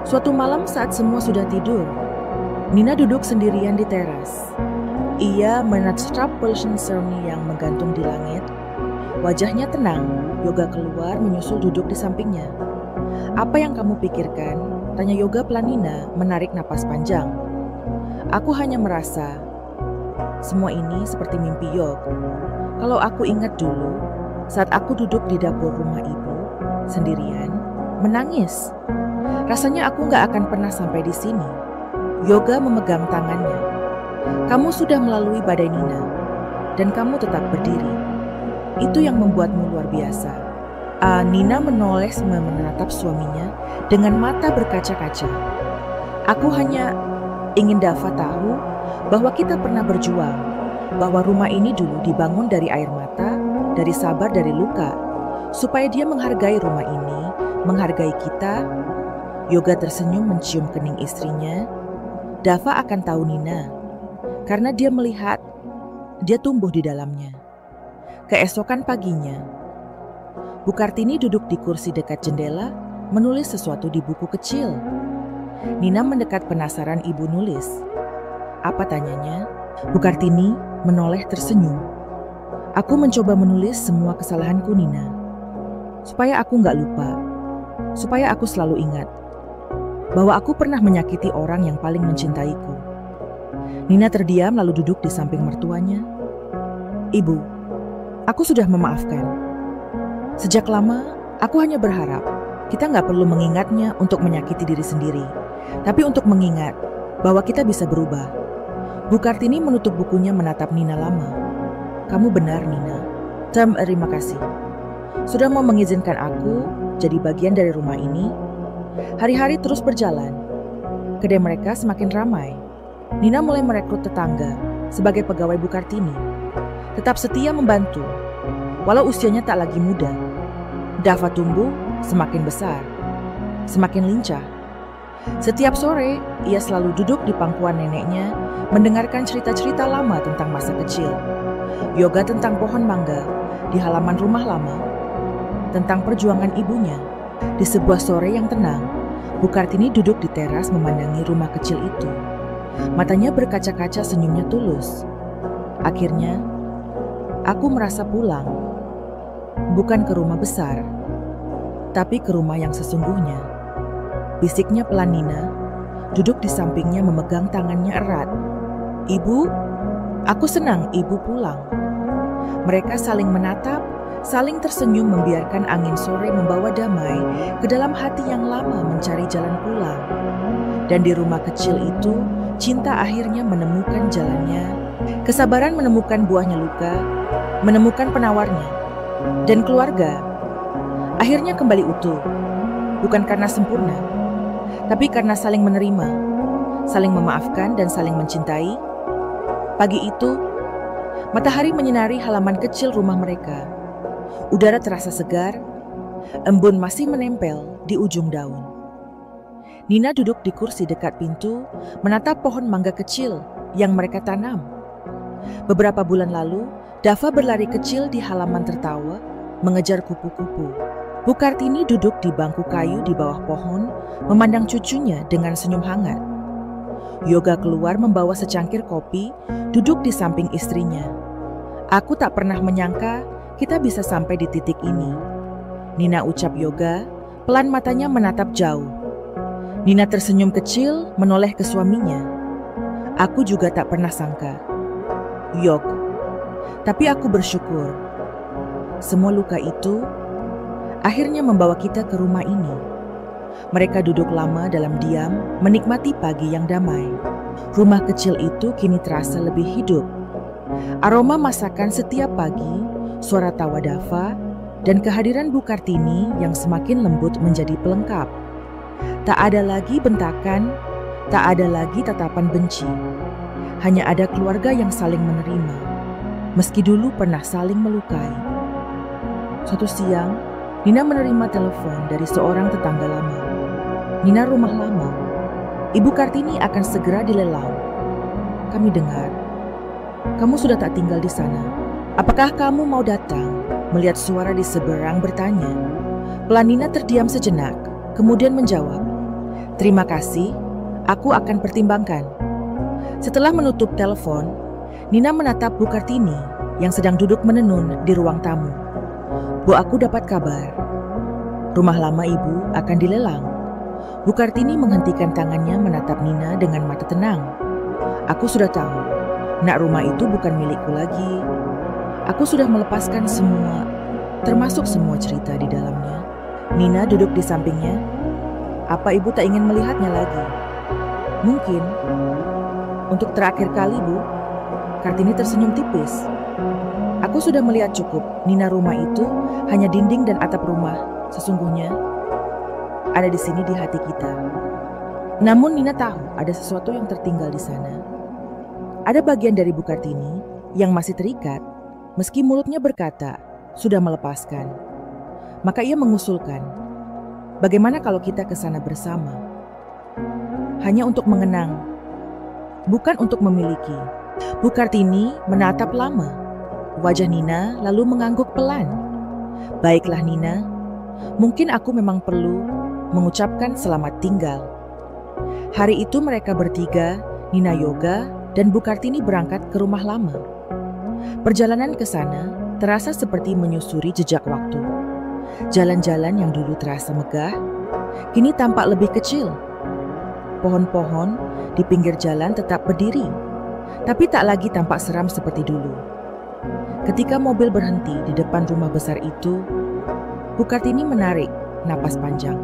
Suatu malam saat semua sudah tidur, Nina duduk sendirian di teras. Ia menatap Persian cermin yang menggantung di langit. Wajahnya tenang. Yoga keluar menyusul duduk di sampingnya. "Apa yang kamu pikirkan?" tanya Yoga pelan. Nina menarik napas panjang. "Aku hanya merasa semua ini seperti mimpi, Yog. Kalau aku ingat dulu, saat aku duduk di dapur rumah ibu, sendirian, menangis. Rasanya aku gak akan pernah sampai di sini." Yoga memegang tangannya. "Kamu sudah melalui badai, Nina, dan kamu tetap berdiri. Itu yang membuatmu luar biasa." Nina menoleh menatap suaminya dengan mata berkaca-kaca. "Aku hanya ingin Dava tahu bahwa kita pernah berjuang, bahwa rumah ini dulu dibangun dari air mata, dari sabar, dari luka, supaya dia menghargai rumah ini, menghargai kita." Yoga tersenyum mencium kening istrinya. Dava akan tahu Nina, karena dia melihat dia tumbuh di dalamnya. Keesokan paginya, Bu Kartini duduk di kursi dekat jendela, menulis sesuatu di buku kecil. Nina mendekat penasaran ibu nulis. "Apa?" tanyanya. Bu Kartini menoleh tersenyum. "Aku mencoba menulis semua kesalahanku, Nina, supaya aku gak lupa, supaya aku selalu ingat bahwa aku pernah menyakiti orang yang paling mencintaiku." Nina terdiam lalu duduk di samping mertuanya. "Ibu, aku sudah memaafkan. Sejak lama, aku hanya berharap kita gak perlu mengingatnya untuk menyakiti diri sendiri, tapi untuk mengingat bahwa kita bisa berubah." Bu Kartini menutup bukunya menatap Nina lama. "Kamu benar, Nina. Terima kasih. Sudah mau mengizinkan aku jadi bagian dari rumah ini." Hari-hari terus berjalan. Kedai mereka semakin ramai. Nina mulai merekrut tetangga sebagai pegawai Bu Kartini. Tetap setia membantu, walau usianya tak lagi muda. Dava tumbuh semakin besar, semakin lincah. Setiap sore, ia selalu duduk di pangkuan neneknya, mendengarkan cerita-cerita lama tentang masa kecil. Yoga tentang pohon mangga di halaman rumah lama, tentang perjuangan ibunya. Di sebuah sore yang tenang, Bu Kartini duduk di teras memandangi rumah kecil itu. Matanya berkaca-kaca, senyumnya tulus. "Akhirnya, aku merasa pulang. Bukan ke rumah besar, tapi ke rumah yang sesungguhnya." Bisiknya pelan Nina, duduk di sampingnya memegang tangannya erat. "Ibu, aku senang ibu pulang." Mereka saling menatap, saling tersenyum membiarkan angin sore membawa damai ke dalam hati yang lama mencari jalan pulang. Dan di rumah kecil itu, cinta akhirnya menemukan jalannya. Kesabaran menemukan buahnya luka, menemukan penawarnya. Dan keluarga akhirnya kembali utuh, bukan karena sempurna, tapi karena saling menerima, saling memaafkan, dan saling mencintai. Pagi itu, matahari menyinari halaman kecil rumah mereka. Udara terasa segar, embun masih menempel di ujung daun. Nina duduk di kursi dekat pintu, menatap pohon mangga kecil yang mereka tanam. Beberapa bulan lalu, Dava berlari kecil di halaman tertawa, mengejar kupu-kupu. Bu Kartini duduk di bangku kayu di bawah pohon, memandang cucunya dengan senyum hangat. Yoga keluar membawa secangkir kopi, duduk di samping istrinya. "Aku tak pernah menyangka kita bisa sampai di titik ini." Nina ucap Yoga, pelan matanya menatap jauh. Nina tersenyum kecil, menoleh ke suaminya. "Aku juga tak pernah sangka, Yog. Tapi aku bersyukur. Semua luka itu akhirnya membawa kita ke rumah ini." Mereka duduk lama dalam diam, menikmati pagi yang damai. Rumah kecil itu kini terasa lebih hidup. Aroma masakan setiap pagi, suara tawa Dava, dan kehadiran Bu Kartini yang semakin lembut menjadi pelengkap. Tak ada lagi bentakan, tak ada lagi tatapan benci. Hanya ada keluarga yang saling menerima, meski dulu pernah saling melukai. Suatu siang, Nina menerima telepon dari seorang tetangga lama. "Nina, rumah lama Ibu Kartini akan segera dilelang. Kami dengar kamu sudah tak tinggal di sana. Apakah kamu mau datang Melihat suara di seberang bertanya. Pelan Nina terdiam sejenak, kemudian menjawab, "Terima kasih, aku akan pertimbangkan." Setelah menutup telepon, Nina menatap Bu Kartini yang sedang duduk menenun di ruang tamu. "Bu, aku dapat kabar. Rumah lama ibu akan dilelang." Bu Kartini menghentikan tangannya menatap Nina dengan mata tenang. "Aku sudah tahu, nak, rumah itu bukan milikku lagi. Aku sudah melepaskan semua, termasuk semua cerita di dalamnya." Nina duduk di sampingnya. "Apa ibu tak ingin melihatnya lagi?" "Mungkin. Untuk terakhir kali, Bu." Kartini tersenyum tipis. "Aku sudah melihat cukup. Nina, rumah itu hanya dinding dan atap rumah. Sesungguhnya ada di sini di hati kita." Namun Nina tahu ada sesuatu yang tertinggal di sana. Ada bagian dari Bu Kartini yang masih terikat, meski mulutnya berkata sudah melepaskan. Maka ia mengusulkan, bagaimana kalau kita ke sana bersama? Hanya untuk mengenang, bukan untuk memiliki. Bu Kartini menatap lama. Wajah Nina lalu mengangguk pelan. "Baiklah Nina, mungkin aku memang perlu mengucapkan selamat tinggal." Hari itu mereka bertiga, Nina, Yoga, dan Bu Kartini berangkat ke rumah lama. Perjalanan ke sana terasa seperti menyusuri jejak waktu. Jalan-jalan yang dulu terasa megah, kini tampak lebih kecil. Pohon-pohon di pinggir jalan tetap berdiri, tapi tak lagi tampak seram seperti dulu. Ketika mobil berhenti di depan rumah besar itu, Bu Kartini menarik napas panjang.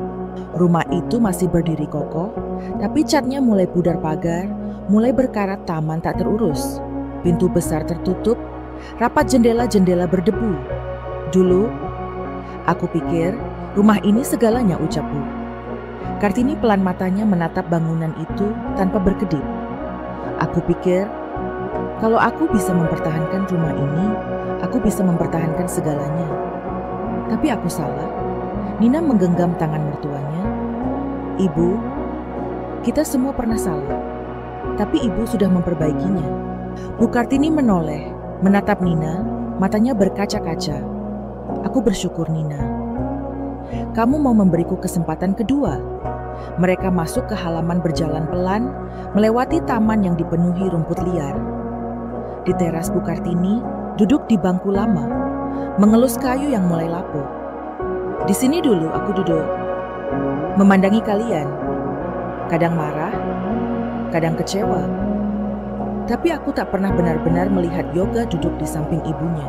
Rumah itu masih berdiri kokoh, tapi catnya mulai pudar pagar, mulai berkarat taman tak terurus. Pintu besar tertutup, rapat jendela-jendela berdebu. "Dulu, aku pikir rumah ini segalanya," ucap Bu. Kartini pelan matanya menatap bangunan itu tanpa berkedip. "Aku pikir kalau aku bisa mempertahankan rumah ini, aku bisa mempertahankan segalanya. Tapi aku salah." Nina menggenggam tangan mertuanya. "Ibu, kita semua pernah salah, tapi ibu sudah memperbaikinya." Bu Kartini menoleh, menatap Nina, matanya berkaca-kaca. "Aku bersyukur, Nina. Kamu mau memberiku kesempatan kedua." Mereka masuk ke halaman berjalan pelan, melewati taman yang dipenuhi rumput liar. Di teras Bu Kartini, duduk di bangku lama, mengelus kayu yang mulai lapuk. "Di sini dulu aku duduk, memandangi kalian. Kadang marah, kadang kecewa. Tapi aku tak pernah benar-benar melihat Yoga duduk di samping ibunya.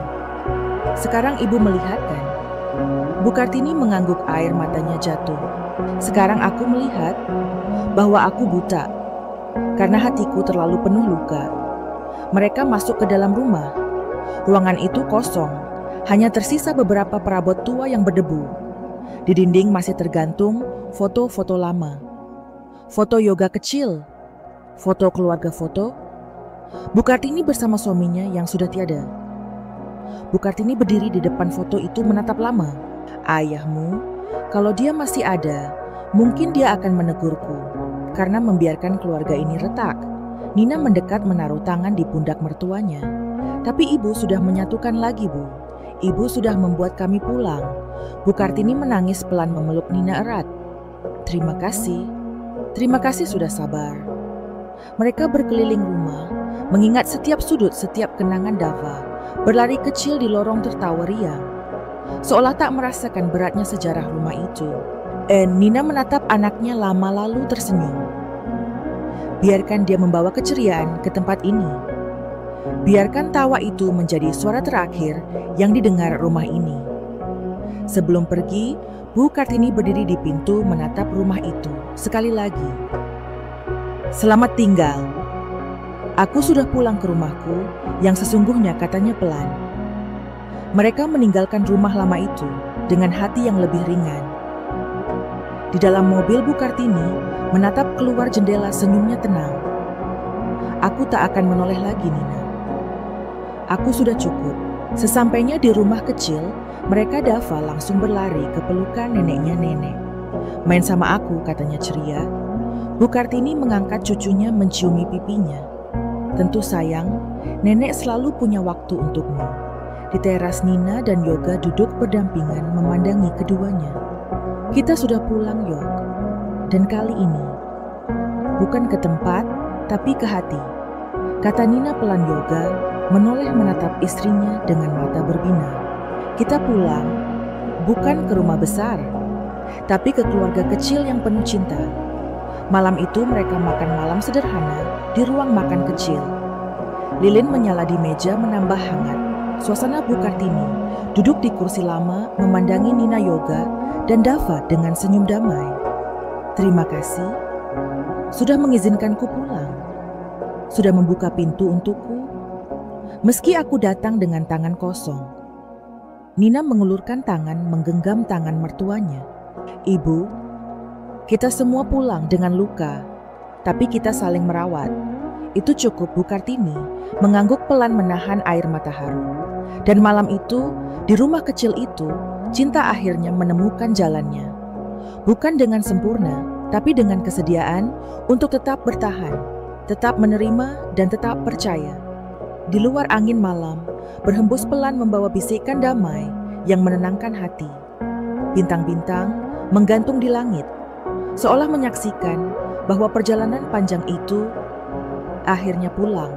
Sekarang ibu melihat kan?" Bu Kartini mengangguk, air matanya jatuh. "Sekarang aku melihat bahwa aku buta, karena hatiku terlalu penuh luka." Mereka masuk ke dalam rumah. Ruangan itu kosong, hanya tersisa beberapa perabot tua yang berdebu. Di dinding masih tergantung foto-foto lama. Foto Yoga kecil, foto keluarga foto. Bu Kartini bersama suaminya yang sudah tiada. Bu Kartini berdiri di depan foto itu menatap lama. "Ayahmu, kalau dia masih ada, mungkin dia akan menegurku karena membiarkan keluarga ini retak." Nina mendekat menaruh tangan di pundak mertuanya. "Tapi ibu sudah menyatukan lagi, Bu. Ibu sudah membuat kami pulang." Bu Kartini menangis pelan memeluk Nina erat. "Terima kasih. Terima kasih sudah sabar." Mereka berkeliling rumah, mengingat setiap sudut, setiap kenangan Dava, berlari kecil di lorong tertawa riang, seolah tak merasakan beratnya sejarah rumah itu. Nina menatap anaknya lama lalu tersenyum. Biarkan dia membawa keceriaan ke tempat ini. Biarkan tawa itu menjadi suara terakhir yang didengar rumah ini. Sebelum pergi, Bu Kartini berdiri di pintu menatap rumah itu sekali lagi. "Selamat tinggal. Aku sudah pulang ke rumahku yang sesungguhnya," katanya pelan. Mereka meninggalkan rumah lama itu dengan hati yang lebih ringan. Di dalam mobil, Bu Kartini menatap keluar jendela, senyumnya tenang. "Aku tak akan menoleh lagi, Nina. Aku sudah cukup." Sesampainya di rumah kecil, mereka Dava langsung berlari ke pelukan neneknya Nenek. "Main sama aku," katanya ceria. Bu Kartini mengangkat cucunya menciumi pipinya. "Tentu sayang, Nenek selalu punya waktu untukmu." Di teras, Nina dan Yoga duduk berdampingan memandangi keduanya. "Kita sudah pulang, Yog. Dan kali ini, bukan ke tempat, tapi ke hati," kata Nina pelan. Yoga menoleh menatap istrinya dengan mata berbinar. "Kita pulang, bukan ke rumah besar, tapi ke keluarga kecil yang penuh cinta." Malam itu mereka makan malam sederhana di ruang makan kecil. Lilin menyala di meja menambah hangat. Suasana Bu Kartini duduk di kursi lama memandangi Nina, Yoga, dan Dava dengan senyum damai. "Terima kasih, sudah mengizinkanku pulang. Sudah membuka pintu untukku, meski aku datang dengan tangan kosong." Nina mengulurkan tangan menggenggam tangan mertuanya. "Ibu, kita semua pulang dengan luka, tapi kita saling merawat. Itu cukup," Bu Kartini mengangguk pelan menahan air mata haru. Dan malam itu, di rumah kecil itu, cinta akhirnya menemukan jalannya. Bukan dengan sempurna, tapi dengan kesediaan untuk tetap bertahan, tetap menerima, dan tetap percaya. Di luar, angin malam berhembus pelan membawa bisikan damai yang menenangkan hati. Bintang-bintang menggantung di langit, seolah menyaksikan bahwa perjalanan panjang itu akhirnya pulang.